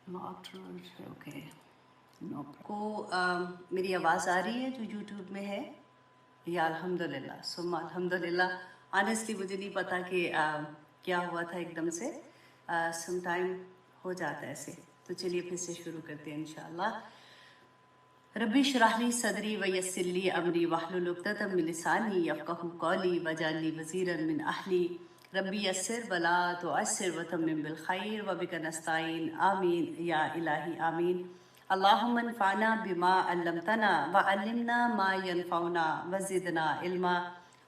Okay کو میری آواز آ رہی ہے جو یوٹیوب میں ہے یا الحمدللہ ثم الحمدللہ. آنیسٹلی مجھے نہیں پتا کہ کیا ہوا تھا ایک دم سے. سم ٹائم ہو جاتا ہے ایسے. تو چلیے پھر سے شروع کرتے ہیں انشاءاللہ. ربی اشرح لی صدری ویسر لی امری واحلل عقدۃ من لسانی یفقهوا قولی واجعل لی وزیرا من اہلی ربی یسر ولا تعسر وتمم بالخیر وبک نستعین آمین یا الہی آمین. اللہم انفعنا بما علمتنا وعلمنا ما ینفعنا وزدنا علما.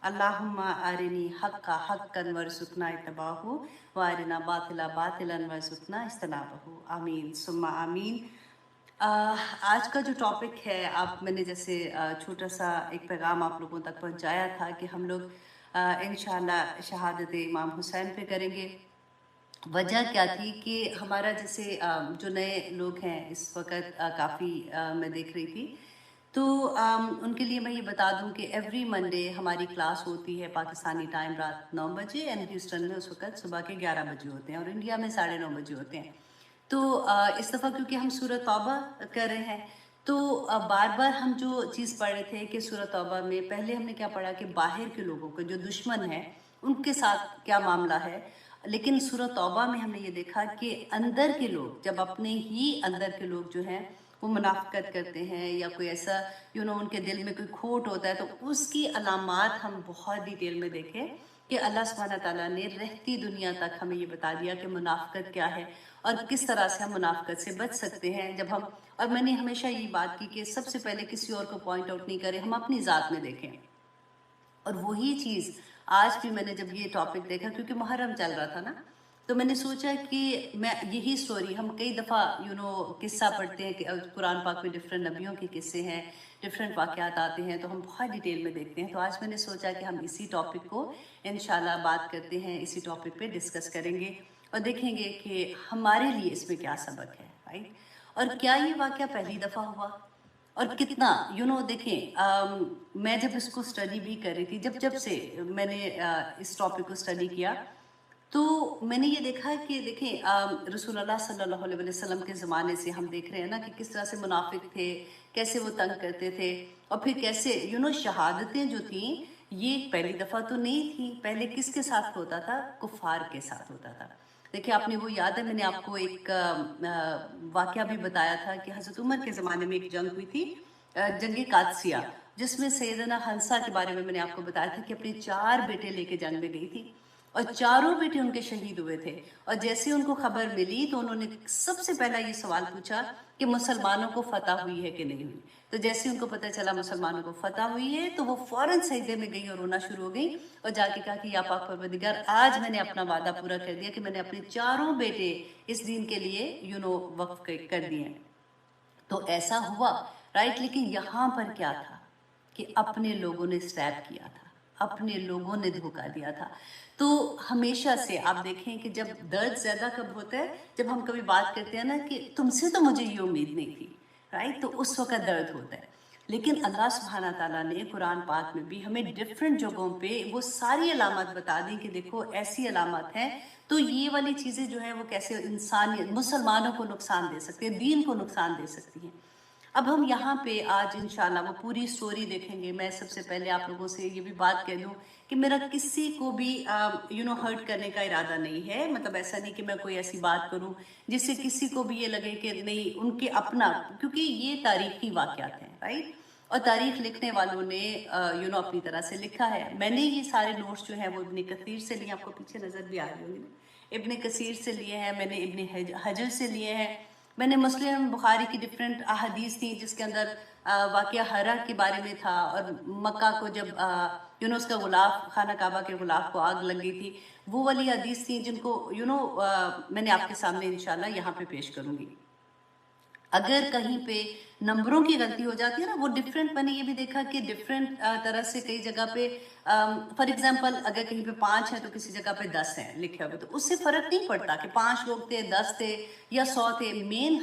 اللہم ارنی حقا حقا وارزقنا اتباعہ وارنا باطلا باطلا وارزقنا اجتنابہ. آمین ثم آمین. آج کا جو ٹاپک ہے میں نے جیسے چھوٹا سا ایک پیغام آپ لوگوں تک پہنچایا تھا کہ ہم لوگ انشاءاللہ شہادت امام حسین پہ کریں گے. وجہ کیا تھی کہ ہمارا جیسے جو نئے لوگ ہیں اس وقت کافی میں دیکھ رہی تھی تو ان کے لیے میں یہ بتا دوں کہ ایوری منڈے ہماری کلاس ہوتی ہے پاکستانی ٹائم رات 9 بجے اینڈ ہیوسٹن میں اس وقت صبح کے 11 بجے ہوتے ہیں اور انڈیا میں 9:30 بجے ہوتے ہیں. تو اس دفعہ کیونکہ ہم سورۃ توبہ کر رہے ہیں تو بار بار ہم جو چیز پڑھ رہے تھے کہ سورۃ توبہ میں پہلے ہم نے کیا پڑھا کہ باہر کے لوگوں کو جو دشمن ہیں ان کے ساتھ کیا معاملہ ہے. لیکن سورۃ توبہ میں ہم نے یہ دیکھا کہ اندر کے لوگ جب اپنے ہی اندر کے لوگ جو ہیں وہ منافقت کرتے ہیں یا کوئی ایسا ان کے دل میں کوئی کھوٹ ہوتا ہے تو اس کی علامات ہم بہت ڈیٹیل میں دیکھیں کہ اللہ سبحانہ تعالیٰ نے رہتی دنیا تک ہمیں یہ بتا دیا کہ منافقت کیا ہے اور کس طرح سے ہم منافقت سے بچ سکتے ہیں. جب ہم اور میں نے ہمیشہ یہ بات کی کہ سب سے پہلے کسی اور کو پوائنٹ آؤٹ نہیں کریں، ہم اپنی ذات میں دیکھیں. اور وہی چیز آج بھی میں نے جب یہ ٹاپک دیکھا کیونکہ محرم چل رہا تھا نا تو میں نے سوچا کہ میں یہی سٹوری ہم کئی دفعہ قصہ پڑھتے ہیں کہ قرآن پاک میں ڈفرینٹ نبیوں کے قصے ہیں، ڈفرینٹ واقعات آتے ہیں تو ہم بہت ڈیٹیل میں دیکھتے ہیں. تو آج میں نے سوچا کہ ہم اسی ٹاپک کو انشاءاللہ بات کرتے ہیں، اسی ٹاپک پہ ڈسکس کریں گے اور دیکھیں گے کہ ہمارے لیے اس میں کیا سبق ہے، رائٹ. اور کیا یہ واقعہ پہلی دفعہ ہوا اور کتنا دیکھیں میں جب اس کو اسٹڈی بھی کر رہی تھی جب سے میں نے اس ٹاپک کو اسٹڈی کیا تو میں نے یہ دیکھا کہ دیکھیں رسول اللہ صلی اللہ علیہ وسلم کے زمانے سے ہم دیکھ رہے ہیں نا کہ کس طرح سے منافق تھے، کیسے وہ تنگ کرتے تھے اور پھر کیسے شہادتیں جو تھیں یہ پہلی دفعہ تو نہیں تھیں. پہلے کس کے ساتھ ہوتا تھا؟ کفار کے ساتھ ہوتا تھا. دیکھیں آپ نے وہ یاد ہے میں نے آپ کو ایک واقعہ بھی بتایا تھا کہ حضرت عمر کے زمانے میں ایک جنگ ہوئی تھی، جنگ قادسیہ، جس میں سیدنا حنسہ کے بارے میں نے آپ کو بتایا تھا کہ اپنے 4 بیٹے لے کے جنگ میں گئی تھی اور چاروں بیٹے ان کے شہید ہوئے تھے. اور جیسے ان کو خبر ملی تو انہوں نے سب سے پہلا یہ سوال پوچھا کہ مسلمانوں کو فتح ہوئی ہے کہ نہیں ہوئی. تو جیسے ان کو پتہ چلا مسلمانوں کو فتح ہوئی ہے تو وہ فوراً سجدے میں گئی اور رونا شروع ہو گئی اور جا کے کہا کہ یا پاک پروردگار آج میں نے اپنا وعدہ پورا کر دیا کہ میں نے اپنے 4 بیٹے اس دین کے لیے وقف کر دیے. تو ایسا ہوا، رائٹ. لیکن یہاں پر کیا تھا کہ اپنے لوگوں نے اسٹیپ کیا تھا، اپنے لوگوں نے دھوکہ دیا تھا. تو ہمیشہ سے آپ دیکھیں کہ جب درد زیادہ کب ہوتا ہے جب ہم کبھی بات کرتے ہیں نا کہ تم سے تو مجھے یہ امید نہیں تھی، رائٹ. تو اس وقت درد ہوتا ہے. لیکن اللہ سبحانہ تعالیٰ نے قرآن پاک میں بھی ہمیں ڈفرینٹ جگہوں پہ وہ ساری علامات بتا دیں کہ دیکھو ایسی علامات ہیں تو یہ والی چیزیں جو ہیں وہ کیسے انسانیت مسلمانوں کو نقصان دے سکتی ہیں، دین کو نقصان دے سکتی ہیں. اب ہم یہاں پہ آج انشاءاللہ وہ پوری سٹوری دیکھیں گے. میں سب سے پہلے آپ لوگوں سے یہ بھی بات کہہ دوں کہ میرا کسی کو بھی ہرٹ کرنے کا ارادہ نہیں ہے. مطلب ایسا نہیں کہ میں کوئی ایسی بات کروں جس سے کسی کو بھی یہ لگے کہ نہیں ان کے اپنا، کیونکہ یہ تاریخی واقعات ہیں، رائٹ. اور تاریخ لکھنے والوں نے اپنی طرح سے لکھا ہے. میں نے یہ سارے نوٹس جو ہیں وہ ابن کثیر سے لیے، آپ کو پیچھے نظر بھی آ رہی ہوگی، ابن کثیر سے لیے ہیں، میں نے ابن حجر سے لیے ہیں. میں نے مسلم بخاری کی ڈفرینٹ احادیث تھیں جس کے اندر واقعہ ہرا کے بارے میں تھا اور مکہ کو جب اس کا غلاف، خانہ کعبہ کے غلاف کو آگ لگ گئی تھی، وہ والی حدیث تھیں جن کو میں نے آپ کے سامنے انشاءاللہ یہاں پہ پیش کروں گی. اگر کہیں پہ نمبروں کی غلطی ہو جاتی ہے نا وہ ڈفرینٹ، میں نے یہ بھی دیکھا کہ ڈفرینٹ طرح سے کئی جگہ پہ فار ایگزامپل اگر کہیں پہ 5 ہے تو کسی جگہ پہ 10 ہیں لکھے ہوئے، تو اس سے فرق نہیں پڑتا کہ 5 لوگ تھے، 10 تھے یا 100 تھے. مین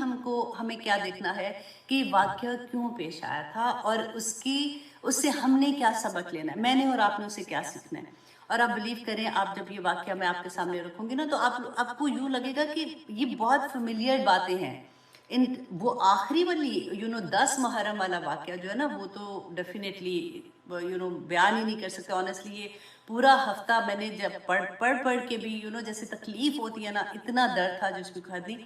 ہمیں کیا دیکھنا ہے کہ واقعہ کیوں پیش آیا تھا اور اس سے ہم نے کیا سبق لینا ہے، میں نے اور آپ نے اسے کیا سیکھنا ہے. اور آپ بلیو کریں، آپ جب یہ واقعہ میں آپ کے سامنے رکھوں گی نا تو آپ کو یوں لگے گا کہ یہ بہت فیملیئر باتیں ہیں. وہ آخری والی 10 محرم والا واقعہ جو ہے نا وہ تو ڈیفینیٹلی بیان ہی نہیں کر سکتے. آنیسٹلی یہ پورا ہفتہ میں نے جب پڑھ کے بھی جیسے تکلیف ہوتی ہے نا، اتنا درد تھا جس کو کھا دی.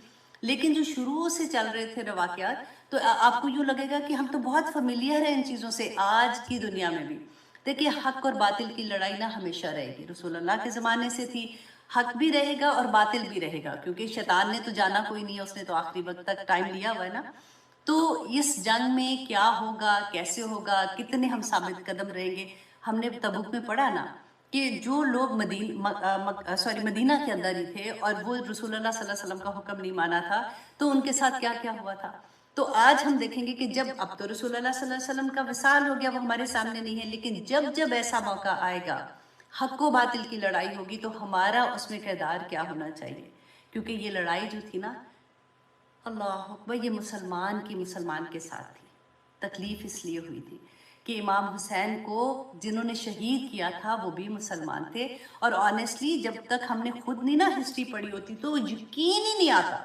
لیکن جو شروع سے چل رہے تھے واقعات تو آپ کو یوں لگے گا کہ ہم تو بہت فیملیئر ہیں ان چیزوں سے آج کی دنیا میں بھی. دیکھیے حق اور باطل کی لڑائی نا ہمیشہ رہے گی. رسول اللہ کے زمانے سے تھی، حق بھی رہے گا اور باطل بھی رہے گا، کیونکہ شیطان نے تو جانا کوئی نہیں ہے، اس نے تو آخری وقت تک ٹائم لیا ہوا ہے نا. تو اس جنگ میں کیا ہوگا، کیسے ہوگا، کتنے ہم ثابت قدم رہیں گے. ہم نے تبوک میں پڑھا نا کہ جو لوگ مدینہ کے اندر ہی تھے اور وہ رسول اللہ صلی اللہ علیہ وسلم کا حکم نہیں مانا تھا تو ان کے ساتھ کیا کیا ہوا تھا. تو آج ہم دیکھیں گے کہ جب اب تو رسول اللہ صلی اللہ علیہ وسلم کا وصال ہو گیا، وہ ہمارے سامنے نہیں ہے، لیکن جب ایسا موقع آئے گا، حق و باطل کی لڑائی ہوگی، تو ہمارا اس میں کردار کیا ہونا چاہیے. کیونکہ یہ لڑائی جو تھی نا، اللہ اکبر، یہ مسلمان کے ساتھ تھی. تکلیف اس لیے ہوئی تھی کہ امام حسین کو جنہوں نے شہید کیا تھا وہ بھی مسلمان تھے. اور آنیسٹلی جب تک ہم نے خود نہیں نا ہسٹری پڑھی ہوتی تو یقین ہی نہیں آتا،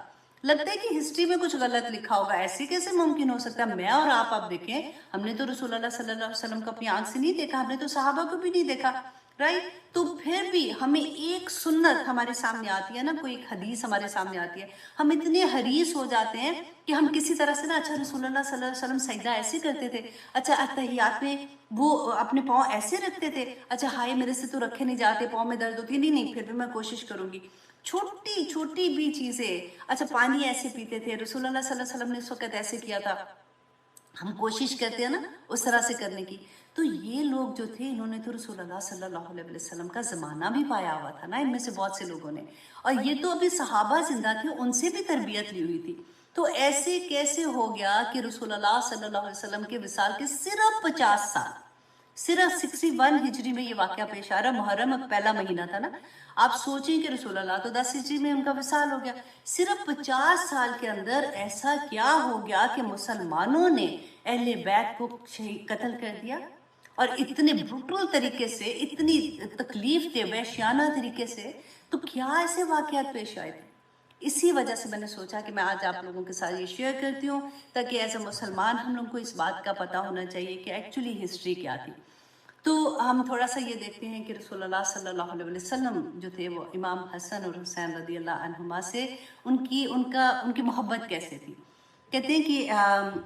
لگتا ہے کہ ہسٹری میں کچھ غلط لکھا ہوگا. ایسے کیسے ممکن ہو سکتا ہے؟ میں اور آپ دیکھیں، ہم نے تو رسول اللہ صلی اللہ علیہ وسلم کو اپنی آنکھ سے نہیں دیکھا، ہم نے تو صحابہ کو بھی نہیں دیکھا، رائٹ؟ تو پھر بھی ہمیں ایک سنت ہمارے سامنے آتی ہے نا، کوئی ایک حدیث ہمارے سامنے آتی ہے، ہم اتنے حریص ہو جاتے ہیں کہ ہم کسی طرح سے نا، اچھا رسول اللہ صلی اللہ علیہ وسلم سجدہ ایسے کرتے تھے، اچھا اتحیات میں وہ اپنے پاؤں ایسے رکھتے تھے، اچھا ہائے میرے سے تو رکھے نہیں جاتے، پاؤں میں درد ہوتی ہے، نہیں پھر بھی میں کوشش کروں گی. چھوٹی چھوٹی بھی چیزیں، اچھا پانی ایسے پیتے تھے، رسول اللہ صلی اللہ علیہ وسلم نے اس وقت ایسے کیا تھا، ہم کوشش کرتے ہیں نا اس طرح سے کرنے کی. تو یہ لوگ جو تھے انہوں نے تو رسول اللہ صلی اللہ علیہ وسلم کا زمانہ بھی پایا ہوا تھا نا، ان میں سے بہت سے لوگوں نے، اور یہ تو ابھی صحابہ زندہ تھے، ان سے بھی تربیت لی ہوئی تھی. تو ایسے کیسے ہو گیا کہ رسول اللہ صلی اللہ علیہ وسلم کے وصال کے صرف 50 سال، صرف 61 ہجری میں یہ واقعہ پیش آ رہا. محرم پہلا مہینہ تھا نا، آپ سوچیں کہ رسول اللہ تو 10 ہجری میں ان کا وصال ہو گیا، صرف 50 سال کے اندر ایسا کیا ہو گیا کہ مسلمانوں نے اہل بیت کو قتل کر دیا، اور اتنے بروٹل طریقے سے، اتنی تکلیف دہ وحشیانہ طریقے سے. تو کیا ایسے واقعات پیش آئے تھے؟ اسی وجہ سے میں نے سوچا کہ میں آج آپ لوگوں کے ساتھ یہ شیئر کرتی ہوں، تاکہ ایز اے مسلمان ہم لوگوں کو اس بات کا پتہ ہونا چاہیے کہ ایکچولی ہسٹری کیا تھی. تو ہم تھوڑا سا یہ دیکھتے ہیں کہ رسول اللہ صلی اللہ علیہ وسلم جو تھے وہ امام حسن اور حسین رضی اللہ عنہما سے ان کی محبت کیسے تھی. کہتے ہیں کہ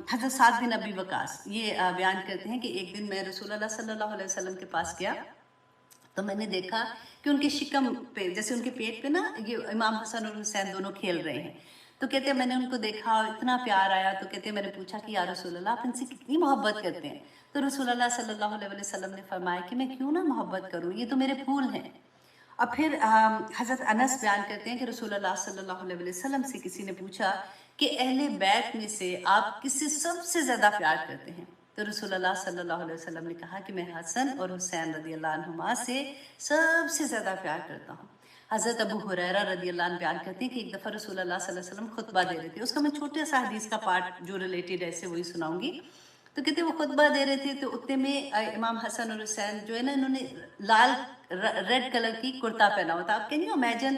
حضرت سعد بن ابی وقاص یہ بیان کرتے ہیں کہ ایک دن میں رسول اللہ صلی اللہ علیہ وسلم کے پاس گیا تو میں نے دیکھا کہ ان کے شکم پہ، جیسے ان کے پیٹ پہ نا، یہ امام حسن اور حسین دونوں کھیل رہے ہیں. تو کہتے ہیں میں نے ان کو دیکھا اور اتنا پیار آیا، تو کہتے ہیں میں نے پوچھا کہ یا رسول اللہ آپ ان سے کتنی محبت کرتے ہیں؟ تو رسول اللہ صلی اللہ علیہ وسلم نے فرمایا کہ میں کیوں نہ محبت کروں، یہ تو میرے پھول ہیں. اور پھر حضرت انس بیان کرتے ہیں کہ رسول اللہ صلی اللہ علیہ وسلم سے کسی نے پوچھا کہ اہل بیت میں سے آپ کس سے سب سے زیادہ پیار کرتے ہیں؟ تو رسول اللہ صلی اللہ علیہ وسلم نے کہا کہ میں حسن اور حسین رضی اللہ عنہما سے سب سے زیادہ پیار کرتا ہوں. حضرت ابو ہریرہ رضی اللہ عنہ بیان کرتے ہیں کہ ایک دفعہ رسول اللہ صلی اللہ علیہ وسلم خطبہ دے رہے تھے، اس کا میں چھوٹے سا حدیث کا پارٹ جو ریلیٹڈ ہے اسے وہی سناؤں گی. تو کہتے ہیں وہ خطبہ دے رہے تھے تو اتنے میں امام حسن اور حسین جو ہے نا، انہوں نے لال ریڈ کلر کی کرتا پہنا ہوا تھا. آپ کین یو امیجن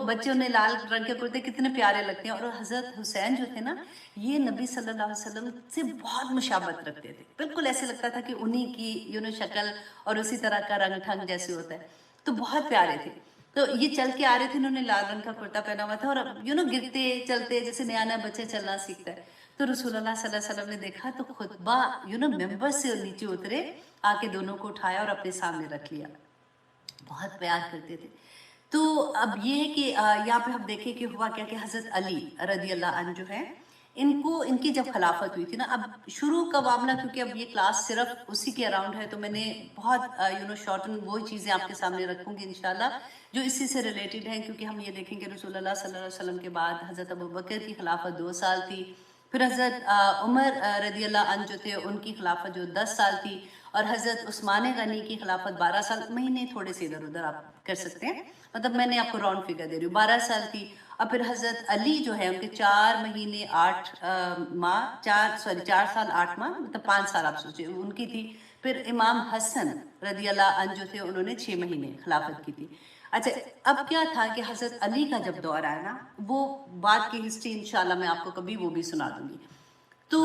بچوں نے لال رنگ کے کرتے کتنے پیارے لگتے ہیں. اور حضرت حسین جو تھے نا، یہ نبی صلی اللہ علیہ وسلم سے بہت مشابہت رکھتے تھے، بالکل ایسے لگتا تھا کہ انہی کی شکل اور اسی طرح کا رنگ ٹھنگ جیسے ہوتا ہے. تو بہت پیارے تھے. تو یہ چل کے آ رہے تھے، انہوں نے لال رنگ کا کرتا پہنا ہوا تھا، اور گرتے چلتے جیسے نیا نیا بچہ چلنا سیکھتا ہے. تو رسول اللہ صلی اللہ علیہ وسلم نے دیکھا تو خطبہ ممبر سے نیچے اترے، آ کے دونوں کو اٹھایا اور اپنے سامنے رکھ لیا. بہت پیار کرتے تھے. تو اب یہ ہے کہ یہاں پہ ہم دیکھیں کہ ہوا کیا کہ حضرت علی رضی اللہ عنہ جو ہے، ان کی جب خلافت ہوئی تھی نا، اب شروع کا معاملہ، کیونکہ اب یہ کلاس صرف اسی کے اراؤنڈ ہے تو میں نے بہت شارٹن وہی چیزیں آپ کے سامنے رکھوں گی انشاءاللہ جو اسی سے ریلیٹڈ ہیں. کیونکہ ہم یہ دیکھیں کہ رسول اللہ صلی اللہ علیہ وسلم کے بعد حضرت ابوبکر کی خلافت 2 سال تھی، پھر حضرت عمر رضی اللہ عنہ جو تھے ان کی خلافت جو 10 سال تھی، اور حضرت عثمان غنی کی خلافت 12 سال، مہینے تھوڑے سے ادھر ادھر آپ کر سکتے ہیں، مطلب میں نے آپ کو راؤنڈ فگر دے رہی ہوں، 12 سال تھی. اور پھر حضرت علی جو ہے ان کے 4 مہینے 8 ماہ 4 سال 8 ماہ، مطلب 5 سال آپ سوچیں ان کی تھی. پھر امام حسن رضی اللہ عنہ جو تھے انہوں نے 6 مہینے خلافت کی تھی. اچھا اب کیا تھا کہ حضرت علی کا جب دور آیا نا، وہ بات کی ہسٹری انشاءاللہ میں آپ کو کبھی وہ بھی سنا دوں گی. تو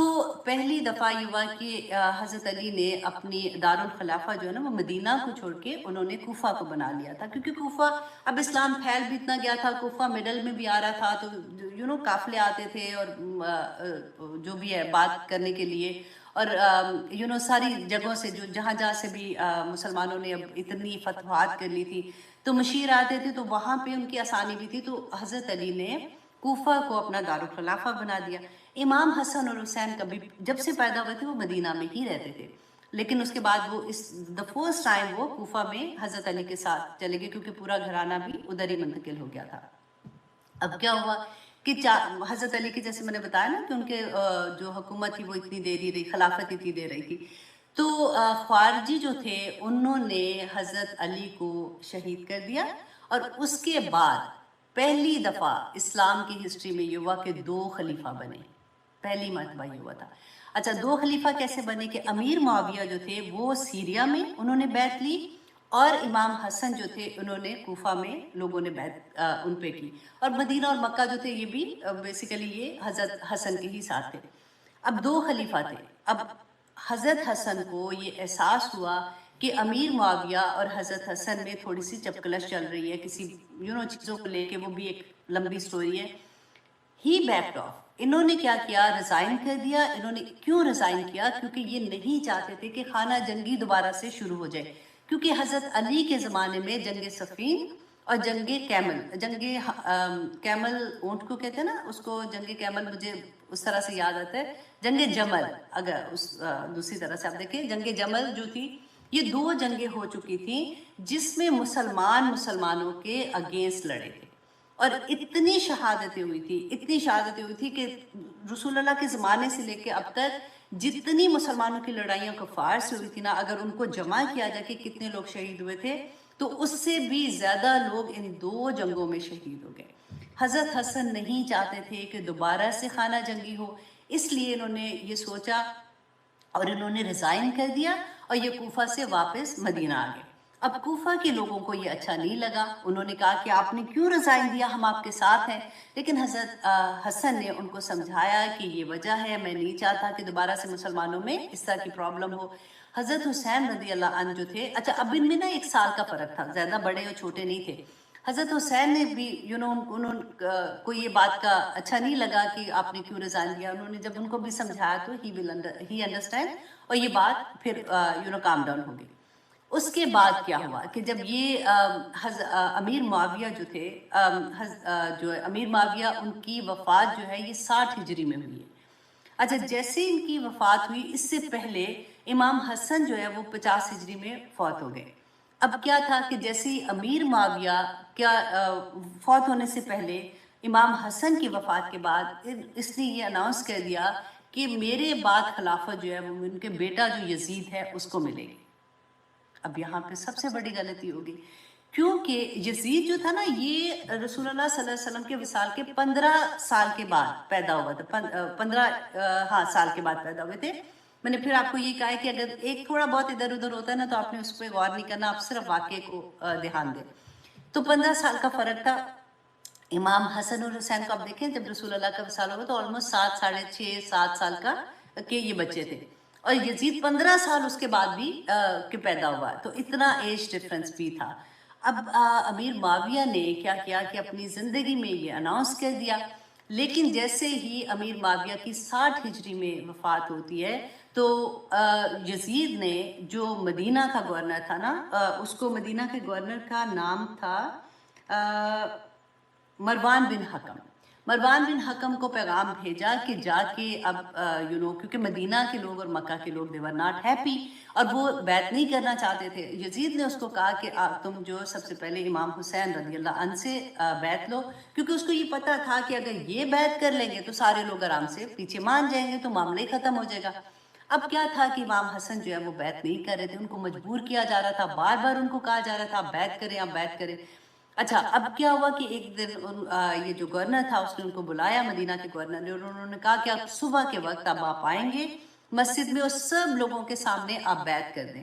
پہلی دفعہ یہ ہوا کہ حضرت علی نے اپنی دارالخلافہ جو ہے نا وہ مدینہ کو چھوڑ کے انہوں نے کوفہ کو بنا لیا تھا، کیونکہ کوفہ اب اسلام پھیل بھی اتنا گیا تھا، کوفہ مڈل میں بھی آ رہا تھا، تو قافلے آتے تھے اور جو بھی ہے بات کرنے کے لیے، اور ساری جگہوں سے جہاں جہاں سے بھی مسلمانوں نے اب اتنی فتوحات کر لی تھی تو مشیر آتے تھے، تو وہاں پہ ان کی آسانی بھی تھی. تو حضرت علی نے کوفہ کو اپنا دارالخلافہ بنا دیا. امام حسن اور حسین کبھی جب سے پیدا ہوئے تھے وہ مدینہ میں ہی رہتے تھے، لیکن اس کے بعد وہ دا فرسٹ ٹائم وہ کوفہ میں حضرت علی کے ساتھ چلے گئے، کیونکہ پورا گھرانہ بھی ادھر ہی منتقل ہو گیا تھا. اب کیا ہوا کہ حضرت علی کے جیسے میں نے بتایا نا کہ ان کے جو حکومت تھی وہ اتنی دے رہی، خلافت اتنی دے رہی تھی، تو خوارجی جو تھے انہوں نے حضرت علی کو شہید کر دیا. اور اس کے بعد پہلی دفعہ اسلام کی ہسٹری میں یہ ہوا کہ 2 خلیفہ بنے، پہلی مرتبہ یہ ہوا تھا. اچھا 2 خلیفہ کیسے بنے کہ امیر معاویہ جو تھے وہ سیریا میں انہوں نے بیعت لی، اور امام حسن جو تھے انہوں نے کوفہ میں لوگوں نے بیعت ان پہ کی، اور مدینہ اور مکہ جو تھے یہ بھی بیسیکلی یہ حضرت حسن کے ہی ساتھ تھے. اب 2 خلیفہ تھے. اب حضرت حسن کو یہ احساس ہوا کہ امیر معاویہ اور حضرت حسن میں تھوڑی سی چپکلش چل رہی ہے کسی چیزوں کو لے کے، وہ بھی ایک لمبی سٹوری ہے. ہی بیکڈ آف. انہوں نے کیا کیا؟ ریزائن کر دیا. انہوں نے کیوں ریزائن کیا؟ کیونکہ یہ نہیں چاہتے تھے کہ خانہ جنگی دوبارہ سے شروع ہو جائے، کیونکہ حضرت علی کے زمانے میں جنگ صفین اور جنگ کیمل اونٹ کو کہتے ہیں نا، اس کو جنگ کیمل مجھے اس طرح سے یاد آتا ہے، جنگ جمل. اگر اس دوسری طرح سے آپ دیکھیں جنگ جمل جو تھی، یہ 2 جنگیں ہو چکی تھیں جس میں مسلمانوں کے اگینسٹ لڑے تھے، اور اتنی شہادتیں ہوئی تھی کہ رسول اللہ کے زمانے سے لے کے اب تک جتنی مسلمانوں کی لڑائیاں کفار سے ہوئی تھی نا، اگر ان کو جمع کیا جائے کہ کتنے لوگ شہید ہوئے تھے تو اس سے بھی زیادہ لوگ ان 2 جنگوں میں شہید ہو گئے. حضرت حسن نہیں چاہتے تھے کہ دوبارہ سے خانہ جنگی ہو، اس لیے انہوں نے یہ سوچا اور انہوں نے ریزائن کر دیا، اور یہ کوفہ سے واپس مدینہ آ گئے. اب کوفہ کے لوگوں کو یہ اچھا نہیں لگا، انہوں نے کہا کہ آپ نے کیوں ریزائن دیا، ہم آپ کے ساتھ ہیں. لیکن حضرت حسن نے ان کو سمجھایا کہ یہ وجہ ہے، میں نہیں چاہتا کہ دوبارہ سے مسلمانوں میں اس طرح کی پرابلم ہو. حضرت حسین رضی اللہ عنہ جو تھے، اچھا اب ان میں نا 1 سال کا فرق تھا، زیادہ بڑے اور چھوٹے نہیں تھے. حضرت حسین نے بھی انہوں کو یہ بات کا اچھا نہیں لگا کہ آپ نے کیوں ریزائن دیا. انہوں نے جب ان کو بھی سمجھایا تو ہی انڈرسٹینڈ، اور یہ بات پھر کام ڈاؤن ہو گئی. اس کے بعد کیا ہوا کہ جب یہ امیر معاویہ جو تھے، امیر معاویہ ان کی وفات جو ہے یہ 60 ہجری میں ہوئی ہے. اچھا جیسے ان کی وفات ہوئی اس سے پہلے امام حسن جو ہے وہ 50 ہجری میں فوت ہو گئے. اب کیا تھا کہ جیسے امیر معاویہ فوت ہونے سے پہلے امام حسن کی وفات کے بعد اس نے یہ اناؤنس کر دیا کہ میرے بعد خلافت جو ہے وہ ان کے بیٹا جو یزید ہے اس کو ملے گی. اب یہاں پہ سب سے بڑی غلطی ہوگی، کیونکہ یزید جو تھا نا یہ رسول اللہ صلی اللہ علیہ وسلم کے وصال کے 15 سال کے بعد پیدا ہوا تھا. 15 سال کے بعد پیدا ہوئے تھے. میں نے پھر آپ کو یہ کہا ہے کہ اگر ایک تھوڑا بہت ادھر ادھر ہوتا ہے نا تو آپ نے اس پہ غور نہیں کرنا، آپ صرف واقعے کو دھیان دیں. تو 15 سال کا فرق تھا. امام حسن اور حسین کو آپ دیکھیں جب رسول اللہ کا وصال ہوا تو آلموسٹ 7 سال کا کہ یہ بچے تھے، اور یزید 15 سال اس کے بعد بھی کہ پیدا ہوا، تو اتنا ایج ڈفرنس بھی تھا. اب امیر معاویہ نے کیا کیا کہ اپنی زندگی میں یہ اناؤنس کر دیا، لیکن جیسے ہی امیر معاویہ کی 60 ہجری میں وفات ہوتی ہے تو یزید نے جو مدینہ کا گورنر تھا نا، اس کو مدینہ کے گورنر کا نام تھا مروان بن حکم. مروان بن حکم کو پیغام بھیجا کہ جا کے اب کیونکہ مدینہ کے لوگ اور مکہ کے لوگ they were not happy اور وہ بیعت نہیں کرنا چاہتے تھے. یزید نے اس کو کہا کہ تم جو سب سے پہلے امام حسین رضی اللہ عنہ سے بیعت لو، کیونکہ اس کو یہ پتا تھا کہ اگر یہ بیعت کر لیں گے تو سارے لوگ آرام سے پیچھے مان جائیں گے تو معاملہ ہی ختم ہو جائے گا. اب کیا تھا کہ امام حسن جو ہے وہ بیعت نہیں کر رہے تھے، ان کو مجبور کیا جا رہا تھا، بار بار ان کو کہا جا رہا تھا آپ بیعت کریں آپ بیعت کریں. اچھا اب کیا ہوا کہ ایک دن یہ جو گورنر تھا اس نے ان کو بلایا، مدینہ کے گورنر نے، اور انہوں نے کہا کہ آپ صبح کے وقت اب آپ آئیں گے مسجد میں اور سب لوگوں کے سامنے آپ بیعت کر دیں.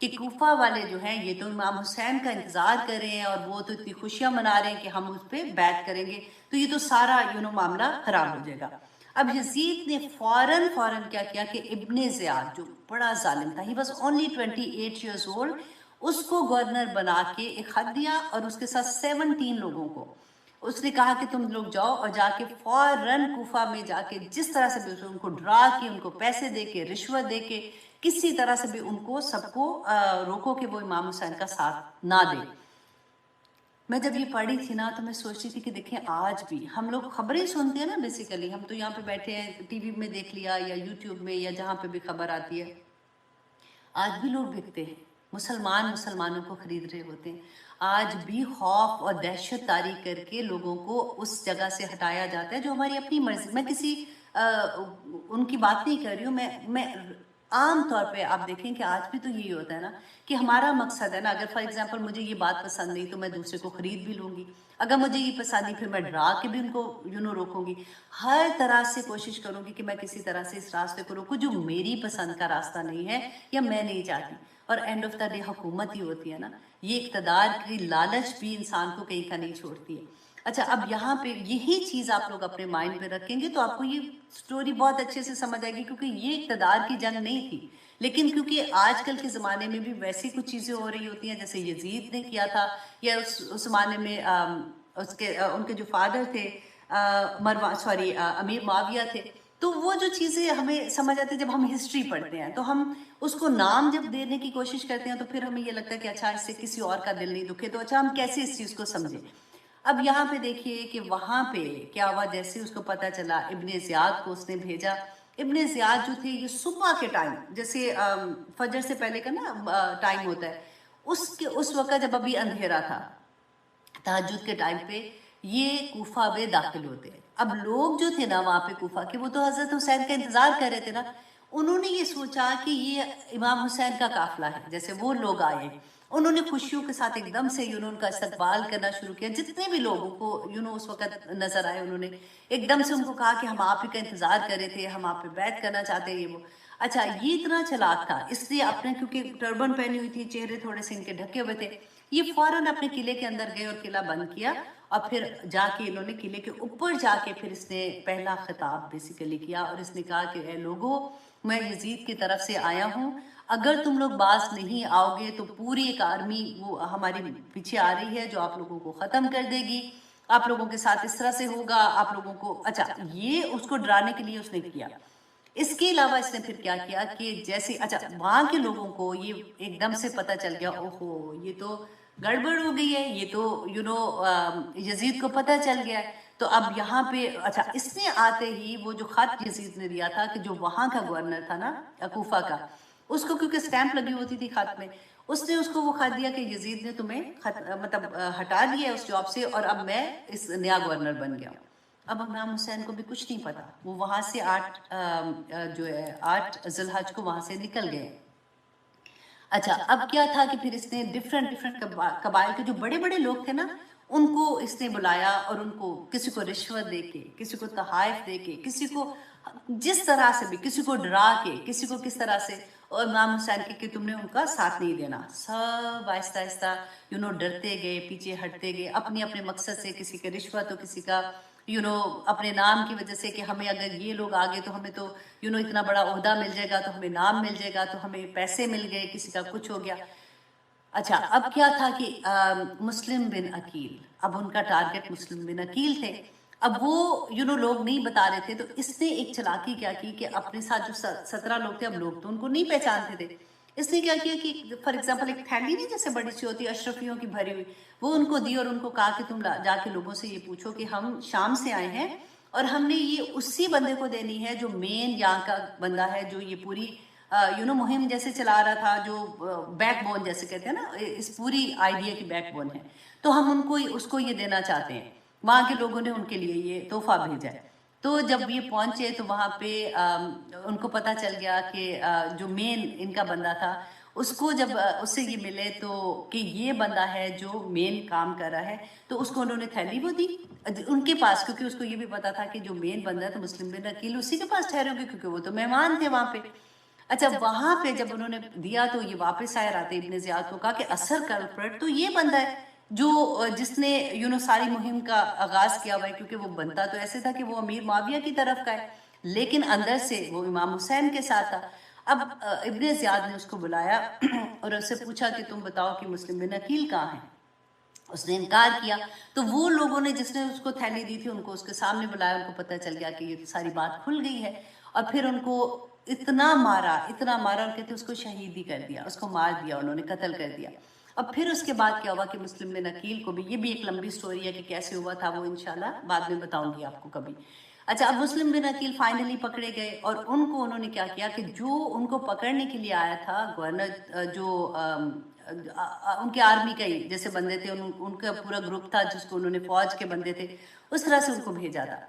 کہ کوفہ والے جو ہیں یہ تو امام حسین کا انتظار کر رہے ہیں اور وہ تو اتنی خوشیاں منا رہے ہیں کہ ہم اس پہ بیعت کریں گے، تو یہ تو سارا معاملہ خراب ہو جائے گا۔ اب یزید نے فوراً کیا کیا کہ ابن زیاد جو بڑا ظالم تھا، he was only 28 years old, اس کو گورنر بنا کے ایک خط دیا اور اس کے ساتھ 17 لوگوں کو اس نے کہا کہ تم لوگ جاؤ اور جا کے فوراً کوفہ میں جا کے جس طرح سے بھی ان کو ڈرا کے، ان کو پیسے دے کے، رشوت دے کے، کسی طرح سے بھی ان کو سب کو روکو کہ وہ امام حسین کا ساتھ نہ دے۔ میں جب یہ پڑھی تھی نا تو میں سوچتی تھی کہ دیکھیں آج بھی ہم لوگ خبریں سنتے ہیں نا، بیسیکلی ہم تو یہاں پہ بیٹھے ہیں، ٹی وی میں دیکھ لیا یا یوٹیوب میں یا جہاں پہ بھی خبر آتی ہے، آج بھی لوگ بکتے ہیں، مسلمانوں کو خرید رہے ہوتے ہیں، آج بھی خوف اور دہشت طاری کر کے لوگوں کو اس جگہ سے ہٹایا جاتا ہے جو ہماری اپنی مرضی۔ میں کسی ان کی بات نہیں کر رہی ہوں، میں عام طور پہ آپ دیکھیں کہ آج بھی تو یہی ہوتا ہے نا کہ ہمارا مقصد ہے نا، اگر فار ایگزامپل مجھے یہ بات پسند نہیں تو میں دوسرے کو خرید بھی لوں گی، اگر مجھے یہ پسند نہیں پھر میں ڈرا کے بھی ان کو روکوں گی، ہر طرح سے کوشش کروں گی کہ میں کسی طرح سے اس راستے کو روکوں جو میری پسند کا راستہ نہیں ہے یا میں نہیں چاہتی۔ اور اینڈ آف دا ڈے حکومت ہی ہوتی ہے نا، یہ اقتدار کی لالچ بھی انسان کو کہیں کا نہیں چھوڑتی ہے۔ اچھا، اب یہاں پہ یہی چیز آپ لوگ اپنے مائنڈ پہ رکھیں گے تو آپ کو یہ سٹوری بہت اچھے سے سمجھ آئے گی، کیونکہ یہ اقتدار کی جنگ نہیں تھی، لیکن کیونکہ آج کل کے زمانے میں بھی ویسی کچھ چیزیں ہو رہی ہوتی ہیں جیسے یزید نے کیا تھا، یا اس زمانے میں ان کے جو فادر تھے امیر معاویہ تھے، تو وہ جو چیزیں ہمیں سمجھ آتی ہیں جب ہم ہسٹری پڑھتے ہیں تو ہم اس کو نام جب دینے کی کوشش کرتے ہیں تو پھر ہمیں یہ لگتا ہے کہ اچھا اس سے کسی اور کا دل نہیں دکھے، تو اچھا ہم کیسے اس چیز کو سمجھیں۔ اب یہاں پہ دیکھیے کہ وہاں پہ کیا ہوا، جیسے اس کو پتا چلا ابن زیاد کو اس نے بھیجا۔ ابن زیاد جو تھے یہ صبح کے ٹائم، جیسے فجر سے پہلے کا نا ٹائم ہوتا ہے، اس وقت جب ابھی اندھیرا تھا، تہجد کے ٹائم پہ یہ کوفہ میں داخل ہوتے ہیں۔ اب لوگ جو تھے نا وہاں پہ کوفہ کے، وہ تو حضرت حسین کا انتظار کر رہے تھے نا، انہوں نے یہ سوچا کہ یہ امام حسین کا قافلہ ہے، جیسے وہ لوگ آئے، انہوں نے خوشیوں کے ساتھ ایک دم سے ان کا استقبال کرنا شروع کیا، جتنے بھی لوگوں کو اس وقت نظر آئے انہوں نے ایک دم سے ان کو کہا کہ ہم آپ ہی کا انتظار کر رہے تھے، ہم آپ پہ بیعت کرنا چاہتے ہیں، یہ وہ۔ اچھا، یہ اتنا چلاک تھا، اس لیے اپنے کیونکہ ٹربن پہنی ہوئی تھی، چہرے تھوڑے سے ان کے ڈھکے ہوئے تھے، یہ فوراً اپنے قلعے کے اندر گئے اور قلعہ بند کیا، اور پھر جا کے انہوں نے قلعے کے اوپر جا کے پھر اس نے پہلا خطاب بیسیکلی کیا، اور اس نے کہا کہ اے لوگوں، میں یزید کی طرف سے آیا ہوں، اگر تم لوگ باز نہیں آؤ گے تو پوری ایک آرمی وہ ہماری پیچھے آ رہی ہے جو آپ لوگوں کو ختم کر دے گی، آپ لوگوں کے ساتھ اس طرح سے ہوگا، آپ لوگوں کو۔ اچھا، یہ اس کو ڈرانے کے لیے اس نے کیا۔ اس کے علاوہ اس نے پھر کیا کیا کہ جیسے اچھا وہاں کے لوگوں کو یہ ایک دم سے پتہ چل گیا، اوہو یہ تو گڑبڑ ہو گئی ہے، یہ تو یزید کو پتہ چل گیا ہے۔ تو اب یہاں پہ اچھا اس نے آتے ہی وہ جو خط یزید نے دیا تھا کہ جو وہاں کا گورنر تھا نا کوفہ کا، اس کو کیونکہ سٹیمپ لگی ہوتی تھی خط میں، اس نے اس کو وہ خط دیا کہ یزید نے تمہیں مطلب ہٹا دیا اس جاب سے، اور اب میں اس نیا گورنر بن گیا ہوں۔ اب امام حسین کو بھی کچھ نہیں پتا، وہ وہاں سے 8 ذی الحج کو وہاں سے نکل گئے۔ اچھا، اب کیا تھا کہ پھر اس نے ڈیفرنٹ قبائل کے جو بڑے بڑے لوگ تھے نا ان کو اس نے بلایا، اور ان کو کسی کو رشوت دے کے، کسی کو تحائف دے کے، کسی کو جس طرح سے بھی، کسی کو ڈرا کے، کسی کو کس طرح سے، اور امام حسین کے کہ تم نے ان کا ساتھ نہیں دینا، سب آہستہ آہستہ ڈرتے گئے، پیچھے ہٹتے گئے اپنے اپنے مقصد سے، کسی کا رشوت ہو، کسی کا اپنے نام کی وجہ سے کہ ہمیں اگر یہ لوگ آگے تو ہمیں تو اتنا بڑا عہدہ مل جائے گا، تو ہمیں نام مل جائے گا، تو ہمیں پیسے مل گئے، کسی کا کچھ ہو گیا۔ اچھا، اب کیا تھا کہ مسلم بن عقیل، اب ان کا ٹارگٹ مسلم بن عقیل تھے، اب وہ لوگ نہیں بتا رہے تھے، تو اس نے ایک چلاکی کیا کی کہ اپنے ساتھ جو 17 لوگ تھے، اب لوگ تو ان کو نہیں پہچانتے تھے، اس نے کیا کیا کہ فار ایگزامپل ایک تھیلی نہیں جیسے بڑی سی ہوتی ہے اشرفیوں کی بھری ہوئی، وہ ان کو دی، اور ان کو کہا کہ تم جا کے لوگوں سے یہ پوچھو کہ ہم شام سے آئے ہیں، اور ہم نے یہ اسی بندے کو دینی ہے جو مین یہاں کا بندہ ہے، جو یہ پوری مہم جیسے چلا رہا تھا، جو بیک بون جیسے کہتے ہیں نا، اس پوری آئیڈیا کی بیک بون ہے، تو ہم اس کو یہ دینا چاہتے ہیں۔ وہاں کے لوگوں نے ان کے لیے یہ تحفہ بھیجا ہے۔ تو جب یہ پہنچے تو وہاں پہ ان کو پتہ چل گیا کہ جو مین ان کا بندہ تھا، اس کو جب اس سے یہ ملے تو کہ یہ بندہ ہے جو مین کام کر رہا ہے، تو اس کو انہوں نے تھیلی وہ دی ان کے پاس، کیونکہ اس کو یہ بھی پتا تھا کہ جو مین بندہ ہے تو مسلم بن عقیل اسی کے پاس ٹھہرے ہوں گے، کیونکہ وہ تو مہمان تھے وہاں پہ۔ اچھا وہاں پہ جب انہوں نے دیا تو یہ واپس آئے رات ابن زیاد کو، کہا کہ اثر کلپرٹ تو یہ بندہ ہے جو جس نے ساری مہم کا آغاز کیا ہوا ہے، کیونکہ وہ بنتا تو ایسے تھا کہ وہ امیر معاویہ کی طرف کا ہے، لیکن اندر سے وہ امام حسین کے ساتھ تھا۔ اب ابن زیاد نے اس کو بلایا اور اس سے پوچھا کہ تم بتاؤ کہ مسلم بن عقیل کہاں ہیں؟ اس نے انکار کیا، تو وہ لوگوں نے جس نے اس کو تھیلی دی تھی ان کو اس کے سامنے بلایا، ان کو پتہ چل گیا کہ یہ ساری بات کھل گئی ہے، اور پھر ان کو اتنا مارا اور کہتے اس کو شہید ہی کر دیا، اس کو مار دیا، انہوں نے قتل کر دیا۔ اب پھر اس کے بعد کیا ہوا کہ مسلم بن عقیل کو بھی، یہ بھی ایک لمبی سٹوری ہے کہ کیسے ہوا تھا، وہ انشاءاللہ بعد میں بتاؤں گی آپ کو کبھی۔ اچھا اب مسلم بن عقیل فائنلی پکڑے گئے، اور ان کو انہوں نے کیا کیا کہ جو ان کو پکڑنے کے لیے آیا تھا گورنر، جو ان کے آرمی کا ہی جیسے بندے تھے، ان کا پورا گروپ تھا جس کو انہوں نے فوج کے بندے تھے، اس طرح سے ان کو بھیجا تھا۔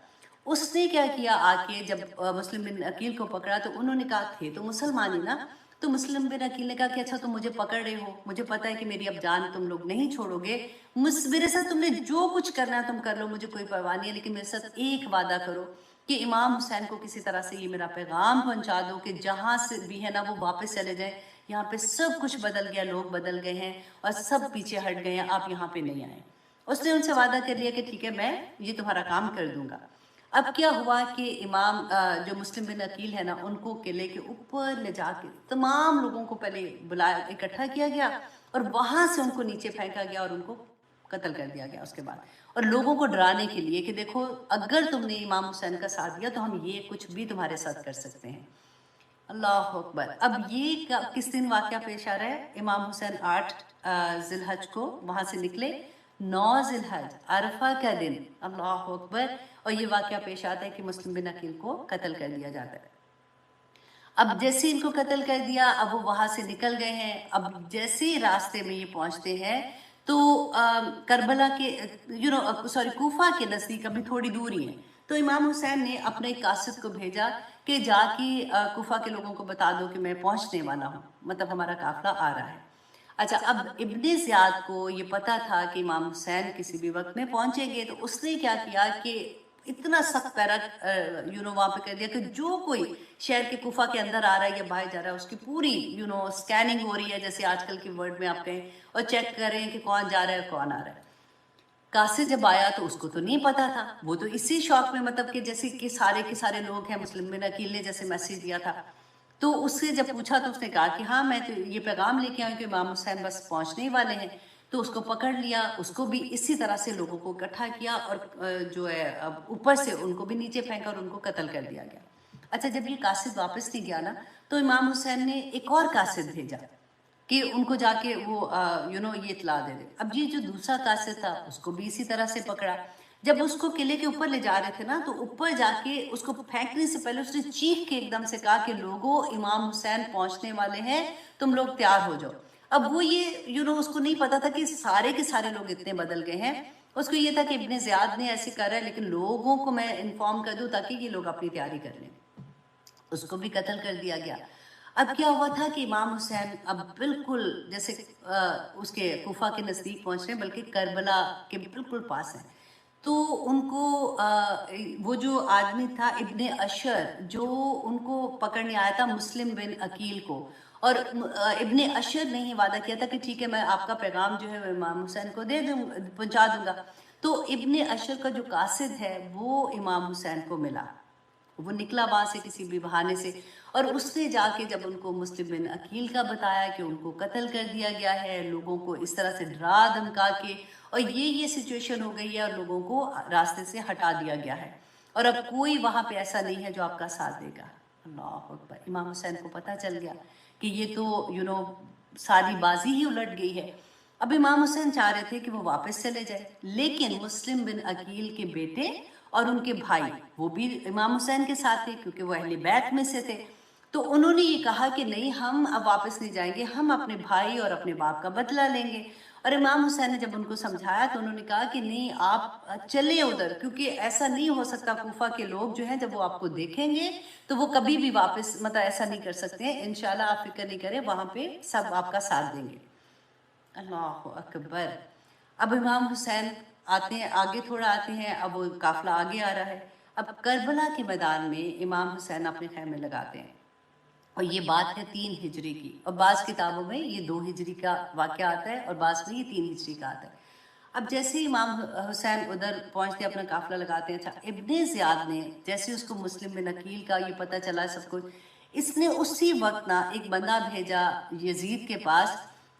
اس نے کیا کیا آ کے جب مسلم بن عقیل کو پکڑا تو انہوں نے کہا تھے تو مسلمان ہی نا، تو مسلم بن عقیل نے کہا کہ اچھا تم مجھے پکڑ رہے ہو، مجھے پتا ہے کہ میری اب جان تم لوگ نہیں چھوڑو گے، میرے ساتھ تم نے جو کچھ کرنا ہے تم کر لو، مجھے کوئی پرواہ نہیں ہے، لیکن میرے ساتھ ایک وعدہ کرو کہ امام حسین کو کسی طرح سے یہ میرا پیغام پہنچا دو کہ جہاں سے بھی ہے نا وہ واپس چلے جائیں، یہاں پہ سب کچھ بدل گیا، لوگ بدل گئے ہیں اور سب پیچھے ہٹ گئے ہیں، آپ یہاں پہ نہیں آئیں۔ اس نے ان سے وعدہ کر لیا کہ ٹھیک ہے میں یہ تمہارا کام کر دوں گا۔ اب کیا ہوا کہ امام جو مسلم بن عقیل ہے نا، ان کو قلعے کے اوپر لے جا کے تمام لوگوں کو پہلے بلایا، اکٹھا کیا گیا، اور وہاں سے ان کو نیچے پھینکا گیا اور ان کو قتل کر دیا گیا اس کے بعد، اور لوگوں کو ڈرانے کے لیے کہ دیکھو اگر تم نے امام حسین کا ساتھ دیا تو ہم یہ کچھ بھی تمہارے ساتھ کر سکتے ہیں۔ اللہ اکبر۔ اب یہ کس دن واقعہ پیش آ رہا ہے؟ امام حسین 8 ذی الحج کو وہاں سے نکلے، 9 ذی الحج عرفہ کا دن، اللہ اکبر، اور یہ واقعہ پیش آتا ہے کہ مسلم بن عقیل کو قتل کر دیا جاتا ہے۔ اب جیسے ان کو قتل کر دیا، اب وہ وہاں سے نکل گئے ہیں، اب جیسے راستے میں یہ پہنچتے ہیں تو کربلا کے کوفہ کے نزدیک ابھی تھوڑی دوری ہے، تو امام حسین نے اپنے ایک قاصد کو بھیجا کہ جا کے کوفہ کے لوگوں کو بتا دو کہ میں پہنچنے والا ہوں، مطلب ہمارا قافلہ آ رہا ہے۔ اچھا اب ابن زیاد کو یہ پتا تھا کہ امام حسین کسی بھی وقت میں پہنچیں گے، تو اس نے کیا کیا کہ اتنا سخت پیرا وہاں پہ کر دیا کہ جو کوئی شہر کے کوفہ کے اندر آ رہا ہے یا باہر جا رہا ہے اس کی پوری سکیننگ ہو رہی ہے، جیسے آج کل کی ورڈ میں آپ کہیں، اور چیک کر رہے ہیں کہ کون جا رہا ہے کون آ رہا ہے۔ قاصد جب آیا تو اس کو تو نہیں پتا تھا، وہ تو اسی شوق میں مطلب کہ جیسے کہ سارے کے سارے لوگ ہیں، مسلم بن عقیل نے جیسے میسیج دیا تھا، تو اس سے جب پوچھا تو اس نے کہا کہ ہاں میں تو یہ پیغام لے کے آؤں کہ امام حسین بس پہنچنے ہی والے ہیں، تو اس کو پکڑ لیا، اس کو بھی اسی طرح سے لوگوں کو اکٹھا کیا اور جو ہے اوپر سے ان کو بھی نیچے پھینکا اور ان کو قتل کر دیا گیا۔ اچھا جب یہ قاصد واپس نہیں گیا نا تو امام حسین نے ایک اور قاصد بھیجا کہ ان کو جا کے وہ یہ اطلاع دے دے۔ اب یہ جو دوسرا قاصد تھا اس کو بھی اسی طرح سے پکڑا، جب اس کو قلعے کے اوپر لے جا رہے تھے نا تو اوپر جا کے اس کو پھینکنے سے پہلے اس نے چیخ کے ایک دم سے کہا کہ لوگوں امام حسین پہنچنے والے ہیں، تم لوگ تیار ہو جاؤ۔ اب وہ یہ اس کو نہیں پتا تھا کہ سارے کے سارے لوگ اتنے بدل گئے ہیں، اس کو یہ تھا کہ ابن زیاد نے ایسے کر رہا ہے لیکن لوگوں کو میں انفارم کر دوں تاکہ یہ لوگ اپنی تیاری کر لیں۔ اس کو بھی قتل کر دیا گیا۔ اب کیا ہوا تھا کہ امام حسین اب بالکل جیسے اس کے کوفہ کے نزدیک پہنچ رہے ہیں، بلکہ کربلا کے بالکل پاس ہیں، تو ان کو وہ جو آدمی تھا ابن اشر جو ان کو پکڑنے آیا تھا مسلم بن عقیل کو، اور ابن اشر نے ہی وعدہ کیا تھا کہ ٹھیک ہے میں آپ کا پیغام جو ہے امام حسین کو پہنچا دوں گا، تو ابن اشر کا جو قاصد ہے وہ امام حسین کو ملا، وہ نکلا وہاں سے کسی بھی بہانے سے، اور اس نے جا کے جب ان کو مسلم بن عقیل کا بتایا کہ ان کو قتل کر دیا گیا ہے، لوگوں کو اس طرح سے ڈرا دھمکا کے، اور یہ سچویشن ہو گئی ہے اور لوگوں کو راستے سے ہٹا دیا گیا ہے، اور اب کوئی وہاں پہ ایسا نہیں ہے جو آپ کا ساتھ دے گا۔ اللہ اکبر۔ امام حسین کو پتہ چل گیا کہ یہ تو ساری بازی ہی الٹ گئی ہے۔ اب امام حسین چاہ رہے تھے کہ وہ واپس چلے جائے، لیکن مسلم بن عقیل کے بیٹے اور ان کے بھائی وہ بھی امام حسین کے ساتھ تھے کیونکہ وہ اہل بیت میں سے تھے، تو انہوں نے یہ کہا کہ نہیں ہم اب واپس نہیں جائیں گے، ہم اپنے بھائی اور اپنے باپ کا بدلہ لیں گے۔ اور امام حسین نے جب ان کو سمجھایا تو انہوں نے کہا کہ نہیں آپ چلیں ادھر، کیونکہ ایسا نہیں ہو سکتا، کوفہ کے لوگ جو ہیں جب وہ آپ کو دیکھیں گے تو وہ کبھی بھی واپس مطلب ایسا نہیں کر سکتے ہیں، انشاءاللہ آپ فکر نہیں کریں، وہاں پہ سب آپ کا ساتھ دیں گے۔ اللہ اکبر۔ اب امام حسین آتے ہیں، آگے تھوڑا آتے ہیں، اب وہ قافلہ آگے آ رہا ہے، اب کربلا کے میدان میں امام حسین اپنے خیمے لگاتے ہیں، اور یہ بات ہے 3 ہجری کی، اور بعض کتابوں میں یہ 2 ہجری کا واقعہ آتا ہے اور بعض میں یہ 3 ہجری کا آتا ہے۔ اب جیسے امام حسین ادھر پہنچتے اپنا قافلہ لگاتے ہیں، اچھا ابن زیاد نے جیسے اس کو مسلم میں نقیل کا یہ پتہ چلا سب کچھ، اس نے اسی وقت نا ایک بندہ بھیجا یزید کے پاس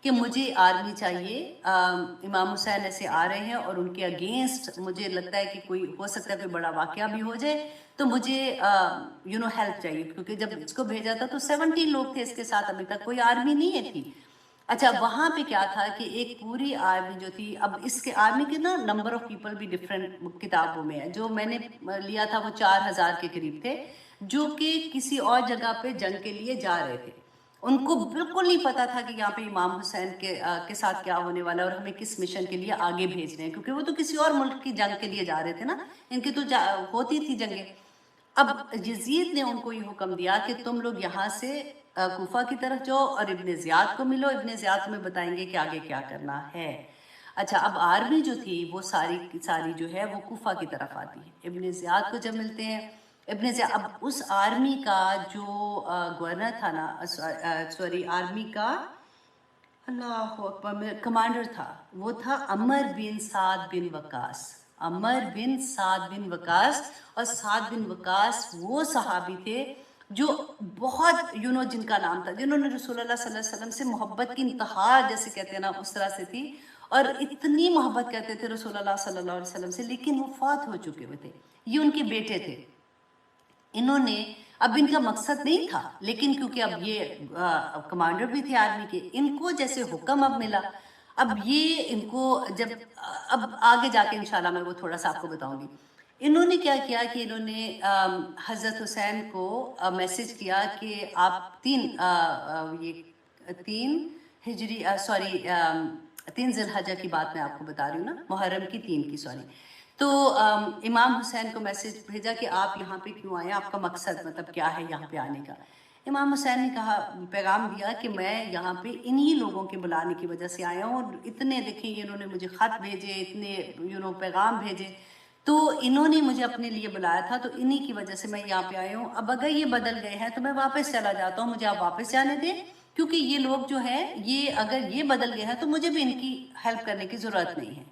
کہ مجھے آرمی چاہیے، امام حسین ایسے آ رہے ہیں اور ان کے اگینسٹ مجھے لگتا ہے کہ کوئی ہو سکتا ہے کوئی بڑا واقعہ بھی ہو جائے، تو مجھے ہیلپ چاہیے، کیونکہ جب اس کو بھیجا تھا تو 17 لوگ تھے اس کے ساتھ، ابھی تک کوئی آرمی نہیں تھی۔ اچھا وہاں پہ کیا تھا کہ ایک پوری آرمی جو تھی، اب اس کے آرمی کے نا نمبر آف پیپل بھی ڈفرینٹ کتابوں میں ہے، جو میں نے لیا تھا وہ 4000 کے قریب تھے، جو کہ کسی اور جگہ پہ جنگ کے لیے جا رہے تھے۔ ان کو بالکل نہیں پتا تھا کہ یہاں پہ امام حسین کے ساتھ کیا ہونے والا ہے اور ہمیں کس مشن کے لیے آگے بھیج رہے ہیں، کیونکہ وہ تو کسی اور ملک کی جنگ کے لیے جا رہے تھے نا، ان کی تو ہوتی تھی جنگیں۔ اب یزید نے ان کو یہ حکم دیا کہ تم لوگ یہاں سے کوفہ کی طرف جاؤ اور ابن زیاد کو ملو، ابن زیاد تمہیں بتائیں گے کہ آگے کیا کرنا ہے۔ اچھا اب آرمی جو تھی وہ ساری جو ہے وہ کوفہ کی طرف آتی ہے، ابن زیاد کو جب ملتے ہیں ابن زیاد، اب اس آرمی کا جو گورنر تھا نا، سوری آرمی کا اللہ اکبر کمانڈر تھا، وہ تھا عمر بن سعد بن وقاص، عمر بن سعد بن وقاص۔ اور سعد بن وقاص وہ صحابی تھے جو بہت جن کا نام تھا، جنہوں نے رسول اللہ صلی اللہ علیہ وسلم سے محبت کی انتہا جیسے کہتے ہیں نا اس طرح سے تھی، اور اتنی محبت کرتے تھے رسول اللہ صلی اللہ علیہ وسلم سے، لیکن وہ فوت ہو چکے ہوئے تھے، یہ ان کے بیٹے تھے۔ انہوں نے اب ان کا مقصد نہیں تھا، لیکن کیونکہ اب یہ کمانڈر بھی تھے آرمی کے، ان کو جیسے حکم اب ملا، اب یہ ان کو جب اب آگے جا کے انشاءاللہ میں وہ تھوڑا سا آپ کو بتاؤں گی، انہوں نے کیا کیا کہ انہوں نے حضرت حسین کو میسج کیا کہ آپ 3 ہجری سوری 3 ذی الحجہ کی بات میں آپ کو بتا رہی ہوں نا، محرم کی 3 کی سوری، تو امام حسین کو میسج بھیجا کہ آپ یہاں پہ کیوں آئے، آپ کا مقصد مطلب کیا ہے یہاں پہ آنے کا۔ امام حسین نے کہا، پیغام دیا کہ میں یہاں پہ انہی لوگوں کے بلانے کی وجہ سے آیا ہوں، اور اتنے دیکھیں انہوں نے مجھے خط بھیجے، اتنے پیغام بھیجے، تو انہوں نے مجھے اپنے لیے بلایا تھا، تو انہی کی وجہ سے میں یہاں پہ آیا ہوں۔ اب اگر یہ بدل گئے ہیں تو میں واپس چلا جاتا ہوں، مجھے آپ واپس جانے دیں، کیونکہ یہ لوگ جو ہیں یہ اگر یہ بدل گئے ہیں تو مجھے بھی ان کی ہیلپ کرنے کی ضرورت نہیں ہے۔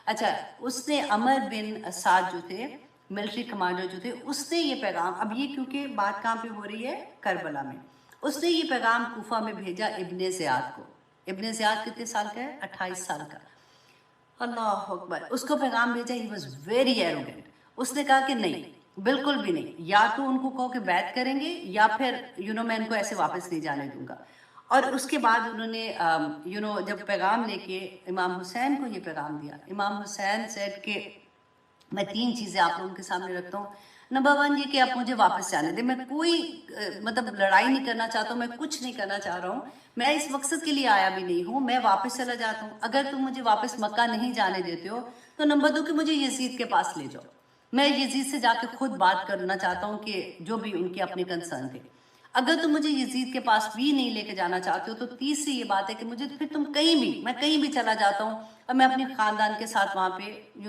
اچھا اس نے عمر بن سعد جو تھے ملٹری کمانڈر جو تھے، اس نے یہ پیغام، اب یہ کیونکہ بات کہاں پہ ہو رہی ہے کربلا میں، اس نے یہ پیغام کوفہ میں بھیجا ابن زیاد کو۔ ابن زیاد کتنے سال کا ہے؟ 28 سال کا۔ اللہ اکبر، اس کو پیغام بھیجا، ہی واز ویری ایروگنٹ، اس نے کہا کہ نہیں بالکل بھی نہیں، یا تو ان کو کہو کہ بیعت کریں گے یا پھر میں ان کو ایسے واپس نہیں جانے دوں گا۔ اور اس کے بعد انہوں نے جب پیغام لے کے امام حسین کو یہ پیغام دیا، امام حسین سیڈ کہ میں 3 چیزیں آپ لوگوں کے سامنے رکھتا ہوں۔ نمبر 1 یہ کہ آپ مجھے واپس جانے دیں، میں کوئی مطلب لڑائی نہیں کرنا چاہتا ہوں، میں کچھ نہیں کرنا چاہ رہا ہوں، میں اس مقصد کے لیے آیا بھی نہیں ہوں، میں واپس چلا جاتا ہوں۔ اگر تم مجھے واپس مکہ نہیں جانے دیتے ہو تو نمبر 2 کہ مجھے یزید کے پاس لے جاؤ، میں یزید سے جا کے خود بات کرنا چاہتا ہوں کہ جو بھی ان کے اپنے کنسرن تھے۔ اگر تم مجھے یزید کے پاس بھی نہیں لے کے جانا چاہتے ہو تو تیسری یہ بات ہے کہ مجھے پھر تم میں کہیں بھی چلا جاتا ہوں اور میں اپنے خاندان کے ساتھ وہاں پہ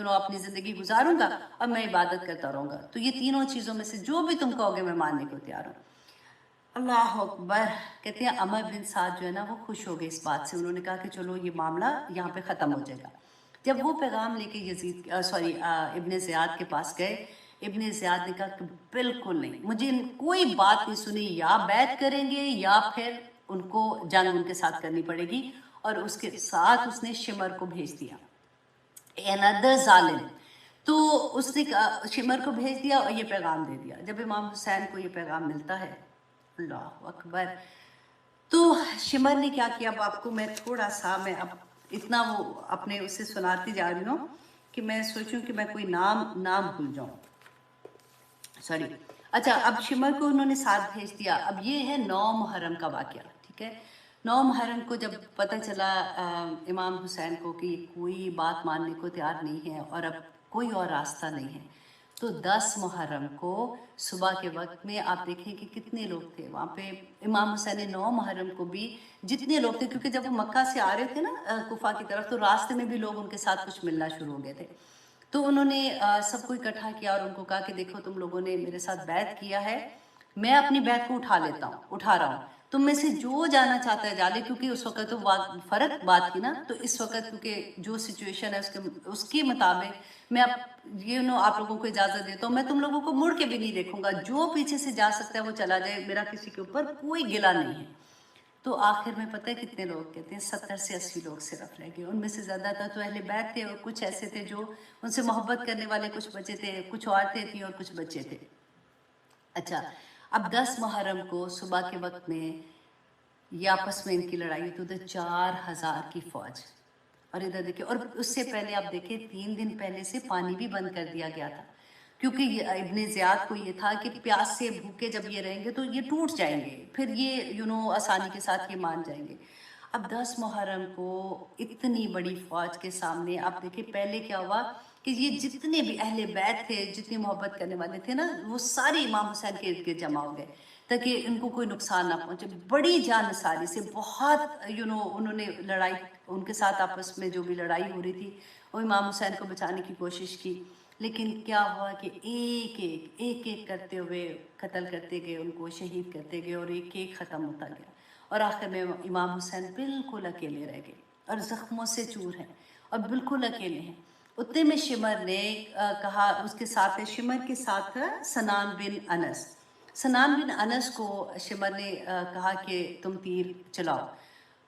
اپنی زندگی گزاروں گا اور میں عبادت کرتا رہوں گا، تو یہ تینوں چیزوں میں سے جو بھی تم کہو گے میں ماننے کو تیار ہوں۔ اللہ اکبر، کہتے ہیں عمر بن سعد جو ہے نا وہ خوش ہو گئے اس بات سے، انہوں نے کہا کہ چلو یہ معاملہ یہاں پہ ختم ہو جائے گا۔ جب وہ پیغام لے کے ابن زیاد کے پاس گئے، ابن زیاد نے کہا کہ بالکل نہیں، مجھے کوئی بات نہیں سنی، یا بیعت کریں گے یا پھر ان کو جنگ ان کے ساتھ کرنی پڑے گی، اور اس کے ساتھ اس نے شمر کو بھیج دیا، another ظالم، تو اس نے شمر کو بھیج دیا اور یہ پیغام دے دیا۔ جب امام حسین کو یہ پیغام ملتا ہے، اللہ اکبر، تو شمر نے کیا کیا، اب آپ کو میں تھوڑا سا میں اب اتنا وہ اپنے اسے سناتی جا رہی ہوں کہ میں سوچوں کہ میں کوئی نام بھول جاؤں، سوری۔ اچھا اب شمر کو انہوں نے ساتھ بھیج دیا۔ اب یہ ہے 9 محرم کا واقعہ، ٹھیک ہے۔ 9 محرم کو جب پتہ چلا امام حسین کو کہ کوئی بات ماننے کو تیار نہیں ہے اور اب کوئی اور راستہ نہیں ہے، تو 10 محرم کو صبح کے وقت میں آپ دیکھیں کہ کتنے لوگ تھے وہاں پہ۔ امام حسین نے 9 محرم کو بھی جتنے لوگ تھے، کیونکہ جب وہ مکہ سے آ رہے تھے نا کوفہ کی طرف، تو راستے میں بھی لوگ ان کے ساتھ کچھ ملنا شروع ہو گئے تھے، تو انہوں نے سب کو اکٹھا کیا اور ان کو کہا کہ دیکھو تم لوگوں نے میرے ساتھ بیعت کیا ہے، میں اپنی بیت کو اٹھا رہا ہوں، تم میں سے جو جانا چاہتا ہے جا لے، کیونکہ اس وقت تو فرق بات کی نا، تو اس وقت کیونکہ جو سچویشن ہے اس کے مطابق میں آپ لوگوں کو اجازت دیتا ہوں، میں تم لوگوں کو مڑ کے بھی نہیں دیکھوں گا، جو پیچھے سے جا سکتا ہے وہ چلا جائے، میرا کسی کے اوپر کوئی گلہ نہیں ہے۔ تو آخر میں پتہ ہے کتنے لوگ کہتے ہیں 70 سے 80 لوگ صرف رہ گئے، ان میں سے زیادہ تر تو اہل بیت تھے، اور کچھ ایسے تھے جو ان سے محبت کرنے والے کچھ بچے تھے، کچھ عورتیں تھیں اور کچھ بچے تھے۔ اچھا، اب 10 محرم کو صبح کے وقت میں یہ آپس میں ان کی لڑائی ہوئی، تو ادھر 4000 کی فوج، اور ادھر دیکھیں، اور اس سے پہلے آپ دیکھیں 3 دن پہلے سے پانی بھی بند کر دیا گیا تھا، کیونکہ ابن زیاد کو یہ تھا کہ پیاس سے بھوکے جب یہ رہیں گے تو یہ ٹوٹ جائیں گے، پھر یہ آسانی کے ساتھ یہ مان جائیں گے۔ اب 10 محرم کو اتنی بڑی فوج کے سامنے آپ دیکھیں پہلے کیا ہوا کہ یہ جتنے بھی اہل بیت تھے، جتنی محبت کرنے والے تھے نا، وہ سارے امام حسین کے ارد گرد جمع ہو گئے تاکہ ان کو کوئی نقصان نہ پہنچے۔ بڑی جان نثاری سے بہت انہوں نے لڑائی، ان کے ساتھ آپس میں جو بھی لڑائی ہو رہی تھی، وہ امام حسین کو بچانے کی کوشش کی، لیکن کیا ہوا کہ ایک ایک کرتے ہوئے قتل کرتے گئے، ان کو شہید کرتے گئے، اور ایک ایک ختم ہوتا گیا، اور آخر میں امام حسین بالکل اکیلے رہ گئے اور زخموں سے چور ہیں اور بالکل اکیلے ہیں۔ اتنے میں شمر نے کہا، اس کے ساتھ شمر کے ساتھ سنان بن انس، سنان بن انس کو شمر نے کہا کہ تم تیر چلاؤ۔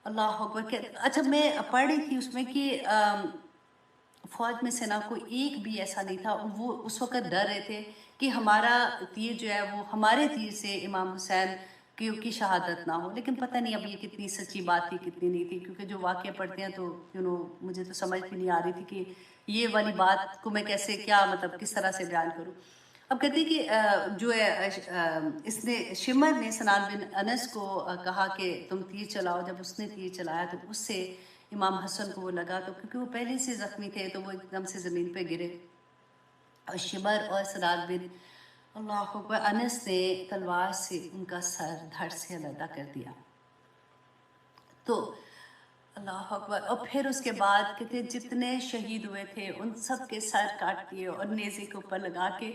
اللہ اکبر۔ اچھا، میں پڑھ رہی تھی اس میں کہ فوج میں سے نہ کوئی ایک بھی ایسا نہیں تھا، وہ اس وقت ڈر رہے تھے کہ ہمارا تیر جو ہے وہ ہمارے تیر سے امام حسین کی شہادت نہ ہو، لیکن پتہ نہیں اب یہ کتنی سچی بات تھی کتنی نہیں تھی، کیونکہ جو واقعہ پڑھتے ہیں تو مجھے تو سمجھ بھی نہیں آ رہی تھی کہ یہ والی بات کو میں کیسے، کیا مطلب کس طرح سے بیان کروں۔ اب کہتے ہیں کہ جو ہے اس نے شمر نے سنان بن انس کو کہا کہ تم تیر چلاؤ، جب اس نے تیر چلایا تو اس سے امام حسن کو وہ لگا، تو کیونکہ وہ پہلے سے زخمی تھے تو وہ ایک دم سے زمین پہ گرے، اور شمر اور سنان بن اللہ اکبر انس نے تلوار سے ان کا سر دھڑ سے علیحدہ کر دیا۔ تو اللہ اکبر، اور پھر اس کے بعد کہتے جتنے شہید ہوئے تھے ان سب کے سر کاٹ دیے اور نیزے کے اوپر لگا کے۔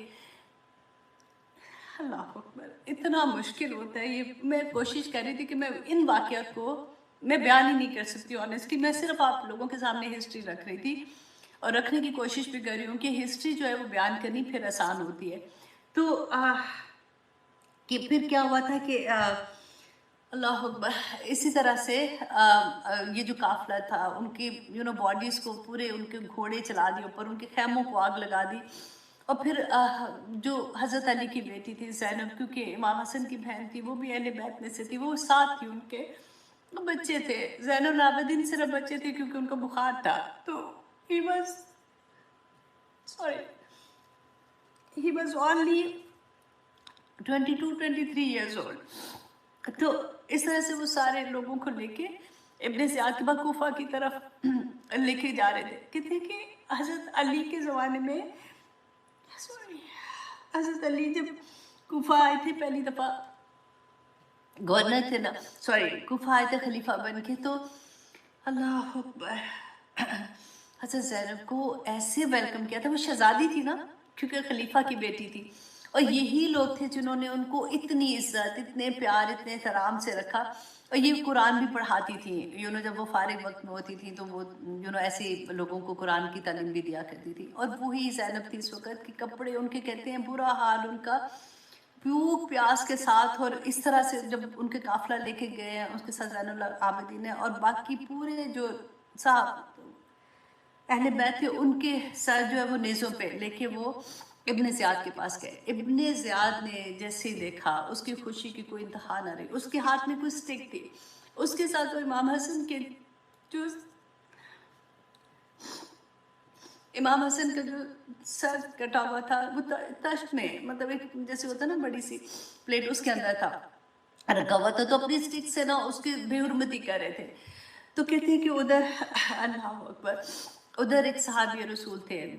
اللہ اکبر، اتنا مشکل ہوتا ہے یہ۔ میں کوشش کر رہی تھی کہ میں ان واقعات کو میں بیان ہی نہیں کر سکتی آنیسٹلی، میں صرف آپ لوگوں کے سامنے ہسٹری رکھ رہی تھی، اور رکھنے کی کوشش بھی کر رہی ہوں کہ ہسٹری جو ہے وہ بیان کرنی پھر آسان ہوتی ہے۔ تو کہ پھر کیا ہوا تھا کہ اللہ اکبر، اسی طرح سے یہ جو قافلہ تھا ان کی باڈیز کو پورے ان کے گھوڑے چلا دیے اوپر، ان کے خیموں کو آگ لگا دی، اور پھر جو حضرت علی کی بیٹی تھی زینب، کیونکہ امام حسن کی بہن تھی، وہ بھی اہل بیت میں سے تھی، وہ ساتھ تھی، ان کے بچے تھے، زین العابدین صرف بچے تھے کیونکہ ان کو بخار تھا، تو he was only 22-23 years old۔ تو اس طرح سے وہ سارے لوگوں کو لے کے ابن زیاد کے بعد کوفہ کی طرف لے کے جا رہے تھے۔ کہتے ہیں کہ حضرت علی کے زمانے میں، حضرت علی جب کوفہ آئے تھے پہلی دفعہ، گورنر تھے نا، کوفہ آئے تھے خلیفہ بن کے، تو اللہ اکبر حضرت زینب کو ایسے ویلکم کیا تھا، وہ شہزادی تھی نا کیونکہ خلیفہ کی بیٹی تھی، اور یہی لوگ تھے جنہوں نے ان کو اتنی عزت، اتنے پیار، اتنے احترام سے رکھا، اور یہ قرآن بھی پڑھاتی تھیں، جب وہ فارغ وقت میں ہوتی تھیں تو وہ ایسے لوگوں کو قرآن کی تعلیم بھی دیا کرتی تھی۔ اور وہی زینب تھی اس وقت، کہ کپڑے ان کے کہتے ہیں برا حال ان کا، بھوک پیاس کے ساتھ، اور اس طرح سے جب ان کے قافلہ لے کے گئے ہیں، اس کے ساتھ زین العابدین اور باقی پورے جو صاحب اہل بیت تھے، ان کے سر جو ہے وہ نیزوں پہ لے کے وہ ابن زیاد کے پاس گئے۔ ابن زیاد نے جیسے دیکھا، اس کی خوشی کی کوئی انتہا نہ رہی، اس کے ہاتھ میں کوئی سٹک تھی، اس کے ساتھ وہ امام حسن کے جو امام حسن کا جو سر کٹا ہوا تھا وہ تشت میں، مطلب ایک جیسے ہوتا نا بڑی سی پلیٹ، اس کے اندر تھا رکھا ہوا تھا، تو اپنی سٹک سے نا اس کی بے حرمتی کر رہے تھے۔ تو کہتے ہیں کہ ادھر اللہ اکبر، ادھر ایک صحابی رسول تھے،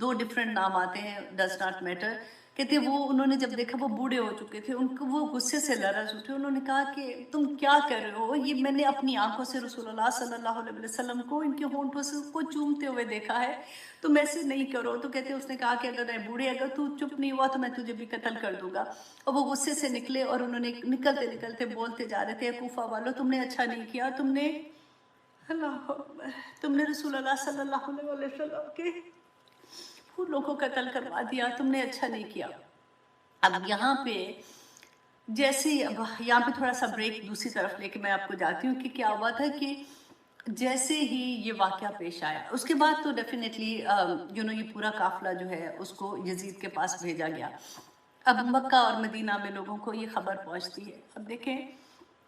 2 ڈفرینٹ نام آتے ہیں، ڈز ناٹ میٹر، کہتے وہ انہوں نے جب دیکھا وہ بوڑھے ہو چکے تھے، ان کو وہ غصے سے لرز اٹھے، انہوں نے کہا کہ تم کیا کر رہے ہو؟ یہ میں نے اپنی آنکھوں سے رسول اللہ صلی اللہ علیہ وسلم کو ان کے ہونٹوں سے کو چومتے ہوئے دیکھا ہے، تم ایسے نہیں کرو۔ تو کہتے اس نے کہا کہ اگر بوڑھے اگر تو چپ نہیں ہوا تو میں تجھے بھی قتل کر دوں گا۔ اور وہ غصے سے نکلے اور انہوں نے نکلتے نکلتے بولتے جا رہے تھے، کوفہ والو تم نے اچھا نہیں کیا، تم نے رسول اللہ صلی اللہ علیہ وسلم کے پھولوں کو قتل کروا دیا، تم نے اچھا نہیں کیا۔ اب یہاں پہ جیسے یہاں پہ تھوڑا سا بریک دوسری طرف لے کے میں آپ کو جاتی ہوں کہ کیا ہوا تھا کہ جیسے ہی یہ واقعہ پیش آیا اس کے بعد تو ڈیفینیٹلی یہ پورا قافلہ جو ہے اس کو یزید کے پاس بھیجا گیا۔ اب مکہ اور مدینہ میں لوگوں کو یہ خبر پہنچتی ہے۔ اب دیکھیں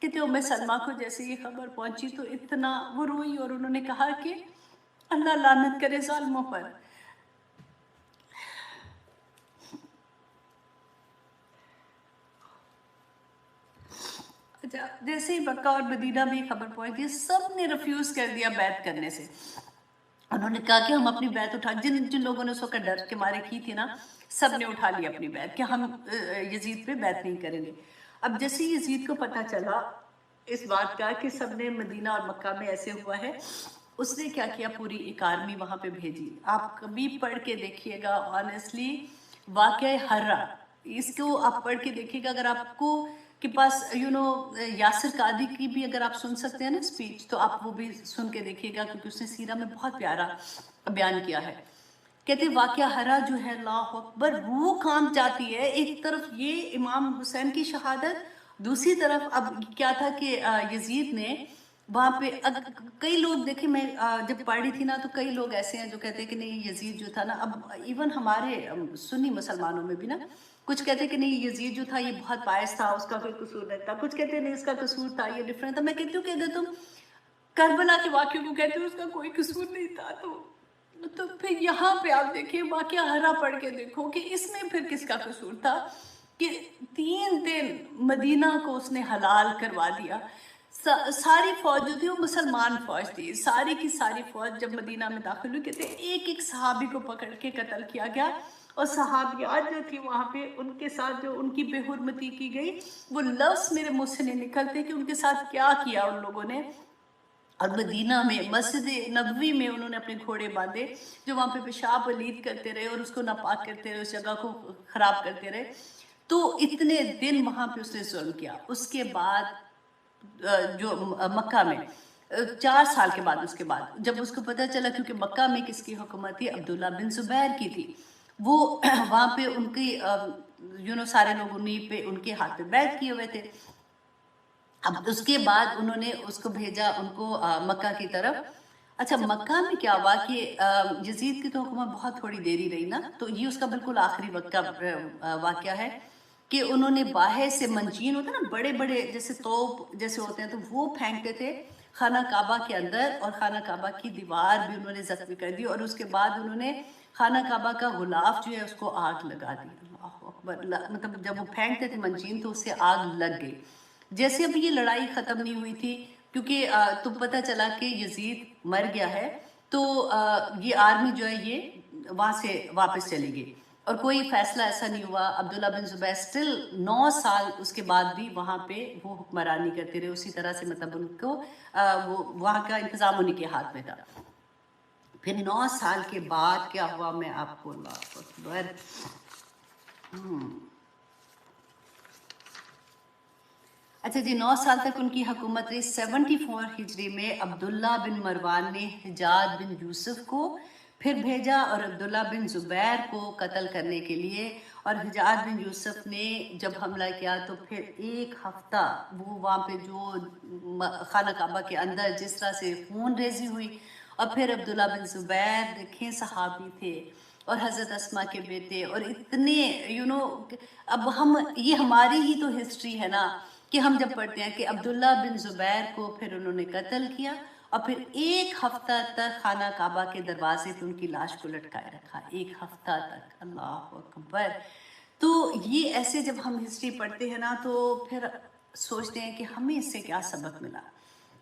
کہ ام سلمہ کو جیسے یہ خبر پہنچی تو اتنا وہ روئی اور انہوں نے کہا کہ اللہ لعنت کرے ظالموں پر۔ جیسے ہی مکہ اور مدینہ میں خبر پہنچی سب نے ریفیوز کر دیا بیعت کرنے سے۔ انہوں نے کہا کہ ہم اپنی بیعت اٹھا، جن لوگوں نے اس وقت ڈر کے مارے کی تھی نا، سب نے اٹھا لی اپنی بیعت کہ ہم یزید پہ بیعت نہیں کریں گے۔ اب جیسے یزید کو پتہ چلا اس بات کا کہ سب نے مدینہ اور مکہ میں ایسے ہوا ہے، اس نے کیا کیا، پوری ایک آرمی وہاں پہ بھیجی۔ آپ کبھی پڑھ کے دیکھیے گا آنیسٹلی واقعہ ہرہ، اس کو آپ پڑھ کے دیکھیے گا، اگر آپ کو کے پاس یاسر قادری کی بھی اگر آپ سن سکتے ہیں نا سپیچ تو آپ وہ بھی سن کے دیکھیے گا، کیونکہ اس نے سیرہ میں بہت پیارا بیان کیا ہے۔ کہتے واقعہ ہرا جو ہے اللہ اکبر روح کانپ جاتی ہے، ایک طرف یہ امام حسین کی شہادت، دوسری طرف اب کیا تھا کہ یزید نے وہاں پہ کئی لوگ دیکھیں، میں جب پڑھ رہی تھی نا تو کئی لوگ ایسے ہیں جو کہتے ہیں کہ نہیں یزید جو تھا نا، اب ایون ہمارے سنی مسلمانوں میں بھی نا کچھ کہتے ہیں کہ نہیں یزید جو تھا یہ بہت پائس تھا، اس کا کوئی قصور نہیں تھا، کچھ کہتے ہیں نہیں اس کا قصور تھا، یہ ڈفرینٹ تھا۔ میں کہتی ہوں کہ اگر تم کربلا کے واقعوں کو کہتے ہو اس کا کوئی قصور نہیں تھا تو پھر یہاں پہ آپ دیکھیں واقعہ ہرا پڑھ کے دیکھو کہ اس میں پھر کس کا قصور تھا کہ 3 دن مدینہ کو اس نے حلال کروا دیا۔ ساری فوج جو تھی وہ مسلمان فوج تھی، ساری کی ساری فوج جب مدینہ میں داخل ہوئی کہتے ایک ایک صحابی کو پکڑ کے قتل کیا گیا، اور صحابیات جو تھی وہاں پہ ان کے ساتھ جو ان کی بے حرمتی کی گئی وہ لفظ میرے منہ سے نہیں نکلتے کہ ان کے ساتھ کیا کیا ان لوگوں نے۔ اور مدینہ میں مسجد نبوی میں انہوں نے اپنے گھوڑے باندھے جو وہاں پہ پیشاب ولید کرتے رہے اور اس کو ناپاک کرتے رہے، اس جگہ کو خراب کرتے رہے، تو اتنے دن وہاں پہ اس نے ظلم کیا۔ اس کے بعد جو مکہ میں 4 سال کے بعد اس کے بعد جب اس کو پتہ چلا، کیونکہ مکہ میں کس کی حکومت تھی، عبداللہ بن زبیر کی تھی، وہ وہاں پہ ان کی سارے لوگ انہیں پہ ان کے ہاتھ پہ بیعت کیے ہوئے تھے۔ اب اس کے بعد انہوں نے اس کو بھیجا ان کو مکہ کی طرف۔ اچھا مکہ میں کیا ہوا کہ یزید کی تو حکومت بہت تھوڑی دیری رہی نا، تو یہ اس کا بالکل آخری وقت کا واقعہ ہے کہ انہوں نے باہر سے منجین ہوتے نا بڑے بڑے جیسے توپ جیسے ہوتے ہیں تو وہ پھینکتے تھے خانہ کعبہ کے اندر، اور خانہ کعبہ کی دیوار بھی انہوں نے زخمی کر دی، اور اس کے بعد انہوں نے خانہ کعبہ کا غلاف جو ہے اس کو آگ لگا دی۔ اللہ اکبر، مطلب جب وہ پھینکتے تھے منجین تو اس سے آگ لگ گئی۔ جیسے اب یہ لڑائی ختم نہیں ہوئی تھی، کیونکہ تو پتہ چلا کہ یزید مر گیا ہے، تو یہ آرمی جو ہے یہ وہاں سے واپس چلی گئی، اور کوئی فیصلہ ایسا نہیں ہوا۔ عبداللہ بن زبیر سٹل 9 سال اس کے بعد بھی وہاں پہ وہ حکمرانی کرتے رہے اسی طرح سے، مطلب ان کو وہاں کا انتظام انہیں کے ہاتھ میں تھا۔ پھر 9 سال کے بعد کیا ہوا، میں آپ کو اللہ اکبر اچھا جی 9 سال تک ان کی حکومت رہی۔ 74 ہجری میں عبداللہ بن مروان نے حجاج بن یوسف کو پھر بھیجا اور عبداللہ بن زبیر کو قتل کرنے کے لیے، اور حجاج بن یوسف نے جب حملہ کیا تو پھر 1 ہفتہ وہ وہاں پہ جو خانہ کعبہ کے اندر جس طرح سے خون ریزی ہوئی، اور پھر عبداللہ بن زبیر دیکھیں صحابی تھے اور حضرت اسماء کے بیٹے، اور اتنے اب یہ ہماری ہی تو ہسٹری ہے نا کہ ہم جب پڑھتے ہیں کہ عبداللہ بن زبیر کو پھر انہوں نے قتل کیا، اور پھر 1 ہفتہ تک خانہ کعبہ کے دروازے پہ ان کی لاش کو لٹکائے رکھا، 1 ہفتہ تک۔ اللہ اکبر۔ تو یہ ایسے جب ہم ہسٹری پڑھتے ہیں نا تو پھر سوچتے ہیں کہ ہمیں اس سے کیا سبق ملا۔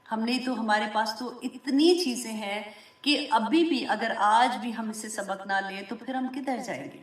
ہم نے تو ہمارے پاس تو اتنی چیزیں ہیں کہ ابھی بھی اگر آج بھی ہم اس سے سبق نہ لیں تو پھر ہم کدھر جائیں گے۔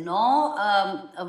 10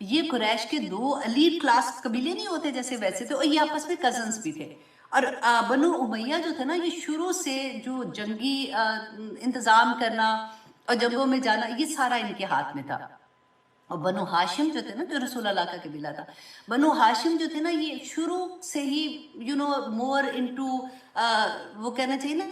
یہ قریش کے دو ایلیٹ کلاس قبیلے نہیں ہوتے جیسے ویسے تھے، اور یہ آپس میں کزنس بھی تھے. اور بنو امیہ جو تھا نا، یہ شروع سے جو جنگی انتظام کرنا اور جنگوں میں جانا، یہ سارا ان کے ہاتھ میں تھا. اور بنو ہاشم جو تھے نا، جو رسول اللہ کا قبیلہ تھا، بنو ہاشم جو تھے نا، یہ شروع سے ہی مور انٹو وہ کہنا چاہیے نا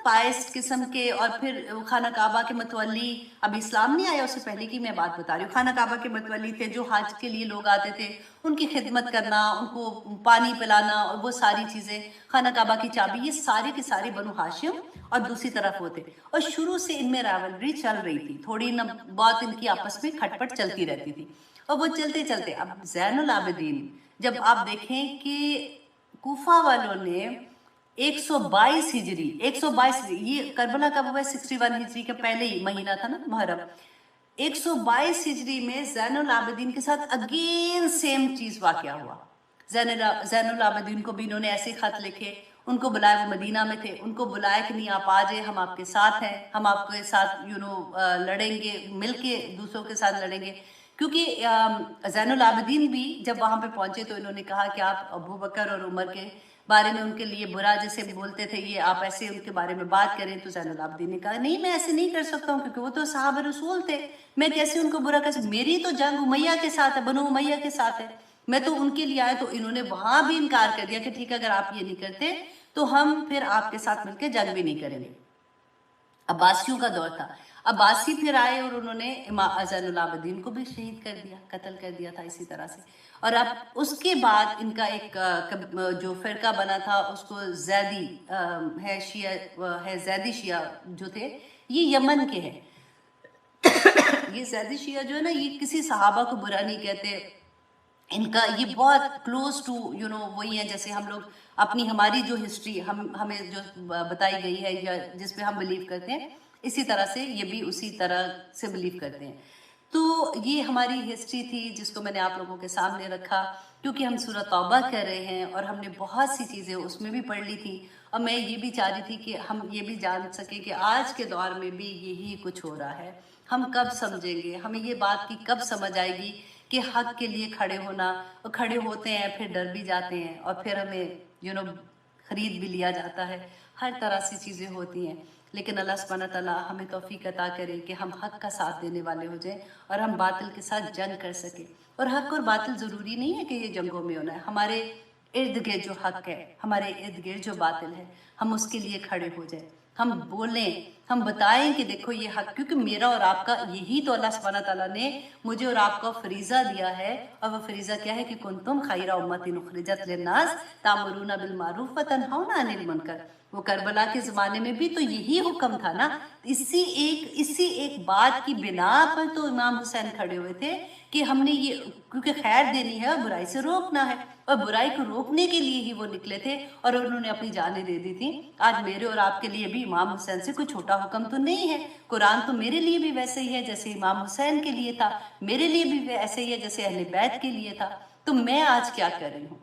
پائسٹ قسم کے. اور پھر خانہ کعبہ کے متولی، اب اسلام نہیں آیا اس سے پہلے کی میں بات بتا رہی ہوں، خانہ کعبہ کے متولی تھے جو حج کے لیے لوگ آتے تھے، ان کی خدمت کرنا، ان کو پانی پلانا اور وہ ساری چیزیں، خانہ کعبہ کی چابی، یہ سارے کے سارے بنو ہاشم. اور دوسری طرف ہوتے، اور شروع سے ان میں راولری چل رہی تھی، تھوڑی نہ بہت ان کی آپس میں کھٹ پٹ چلتی رہتی تھی. اور وہ چلتے چلتے اب زین العابدین، جب آپ دیکھیں کہ کوفہ والوں نے 122 ہجری، 122 یہ کربلا کب ہوا ہے؟ 61 ہجری کا پہلے ہی مہینہ تھا نا محرم. 122 ہجری میں زین العابدین کے ساتھ اگین سیم چیز واقعہ ہوا. زین العابدین کو بھی انہوں نے ایسے خط لکھے، ان کو بلایا، وہ مدینہ میں تھے، ان کو بلایا کہ نہیں آپ آ جائیں، ہم آپ کے ساتھ ہیں، ہم آپ کے ساتھ لڑیں گے، مل کے دوسروں کے ساتھ لڑیں گے. کیونکہ زین العابدین بھی جب وہاں پہ پہنچے تو انہوں نے کہا کہ آپ ابو بکر اور عمر کے بارے میں ان کے لیے برا جیسے بولتے تھے، یہ آپ ایسے ان کے بارے میں بات کریں. تو زین العابدین نے کہا نہیں، میں ایسے نہیں کر سکتا ہوں، کیونکہ وہ تو صحابہ رسول تھے، میں کیسے ان کو برا کر سکتا؟ میری تو جنگ امیہ کے ساتھ ہے، بنو امیہ کے ساتھ ہے، میں تو ان کے لیے آیا. تو انہوں نے وہاں بھی انکار کر دیا کہ ٹھیک ہے، اگر آپ یہ نہیں کرتے تو ہم پھر آپ کے ساتھ مل کے جنگ بھی نہیں کریں گے. عباسیوں کا دور تھا، عباسی پھر آئے اور انہوں نے زین العابدین کو بھی شہید کر دیا، قتل کر دیا تھا اسی طرح سے. اور اب اس کے بعد ان کا ایک جو فرقہ بنا تھا اس کو زیدی ہے، شیعہ ہے، زیدی شیعہ جو تھے، یہ یمن کے ہیں. یہ زیدی شیعہ جو ہے نا، یہ کسی صحابہ کو برا نہیں کہتے، ان کا یہ بہت کلوز ٹو وہی ہیں جیسے ہم لوگ اپنی ہماری جو ہسٹری ہمیں جو بتائی گئی ہے یا جس پہ ہم بلیو کرتے ہیں، اسی طرح سے یہ بھی اسی طرح سے بلیو کرتے ہیں. تو یہ ہماری ہسٹری تھی جس کو میں نے آپ لوگوں کے سامنے رکھا، کیونکہ ہم سورہ توبہ کر رہے ہیں اور ہم نے بہت سی چیزیں اس میں بھی پڑھ لی تھی. اور میں یہ بھی چاہ رہی تھی کہ ہم یہ بھی جان سکیں کہ آج کے دور میں بھی یہی کچھ ہو رہا ہے. ہم کب سمجھیں گے، ہمیں یہ بات کی کب سمجھ آئے گی کہ حق کے لیے کھڑے ہونا، اور کھڑے ہوتے ہیں پھر ڈر بھی جاتے ہیں، اور پھر ہمیں خرید بھی لیا جاتا ہے، ہر طرح سے چیزیں ہوتی ہیں. لیکن اللہ سبحانہ تعالیٰ ہمیں توفیق عطا کرے کہ ہم حق کا ساتھ دینے والے ہو جائیں اور ہم باطل کے ساتھ جنگ کر سکیں. اور حق اور باطل ضروری نہیں ہے کہ یہ جنگوں میں ہونا ہے، ہمارے ارد گرد جو حق ہے، ہمارے ارد گرد جو باطل ہے، ہم اس کے لیے کھڑے ہو جائیں، ہم بولیں، ہم بتائیں کہ دیکھو یہ حق، کیونکہ میرا اور آپ کا یہی تو اللہ سبحانہ تعالیٰ نے مجھے اور آپ کو فریضہ دیا ہے. اور وہ فریضہ کیا ہے کہ کنتم خیر امۃ اخرجت للناس تأمرون بالمعروف وتنہون عن المنکر. وہ کربلا کے زمانے میں بھی تو یہی حکم تھا نا. اسی ایک بات کی بنا پر تو امام حسین کھڑے ہوئے تھے کہ ہم نے یہ، کیونکہ خیر دینی ہے اور برائی سے روکنا ہے، اور برائی کو روکنے کے لیے ہی وہ نکلے تھے اور انہوں نے اپنی جانیں دے دی تھی. آج میرے اور آپ کے لیے بھی امام حسین سے کوئی چھوٹا حکم تو نہیں ہے. قرآن تو میرے لیے بھی ویسے ہی ہے جیسے امام حسین کے لیے تھا، میرے لیے بھی ایسے ہی ہے جیسے اہل بیت کے لیے تھا. تو میں آج کیا کر رہی ہوں؟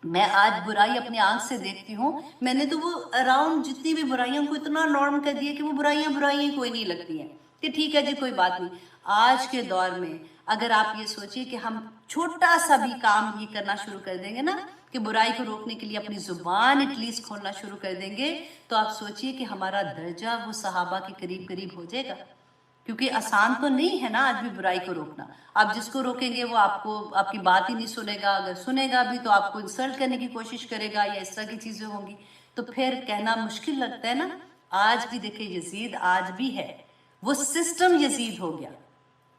میں آج برائی اپنی آنکھ سے دیکھتی ہوں. میں نے تو وہ اراؤنڈ جتنی بھی برائیاں کو اتنا نارم کر دیا کہ وہ برائیاں کوئی نہیں لگتی ہیں کہ ٹھیک ہے جی کوئی بات نہیں. آج کے دور میں اگر آپ یہ سوچیے کہ ہم چھوٹا سا بھی کام یہ کرنا شروع کر دیں گے نا کہ برائی کو روکنے کے لیے اپنی زبان ایٹ لیسٹ کھولنا شروع کر دیں گے، تو آپ سوچیے کہ ہمارا درجہ وہ صحابہ کے قریب قریب ہو جائے گا. کیونکہ آسان تو نہیں ہے نا آج بھی برائی کو روکنا. آپ جس کو روکیں گے وہ آپ کی بات ہی نہیں سنے گا، اگر سنے گا بھی تو آپ کو انسلٹ کرنے کی کوشش کرے گا یا اس طرح کی چیزیں ہوں گی. تو پھر کہنا مشکل لگتا ہے نا. آج بھی دیکھیں یزید آج بھی ہے، وہ سسٹم یزید ہو گیا،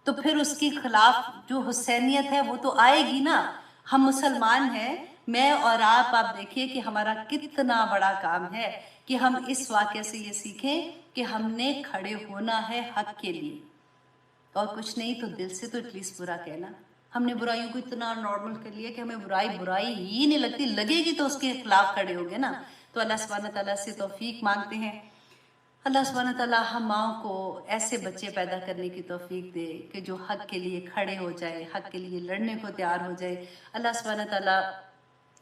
تو پھر اس کے خلاف جو حسینیت ہے وہ تو آئے گی نا. ہم مسلمان ہیں، میں اور آپ دیکھیے کہ ہمارا کتنا بڑا کام ہے کہ ہم اس واقعے سے یہ سیکھیں کہ ہم نے کھڑے ہونا ہے حق کے لیے، اور کچھ نہیں تو دل سے تو ایٹ لیسٹ برا کہنا. ہم نے برائیوں کو اتنا نارمل کر لیا کہ ہمیں برائی ہی نہیں لگتی، لگے گی تو اس کے خلاف کھڑے ہو گے نا. تو اللہ سبحانہ تعالیٰ سے توفیق مانگتے ہیں، اللہ سبحانہ تعالیٰ ہم ماؤں کو ایسے بچے پیدا کرنے کی توفیق دے کہ جو حق کے لیے کھڑے ہو جائے، حق کے لیے لڑنے کو تیار ہو جائے. اللہ سبحانہ تعالیٰ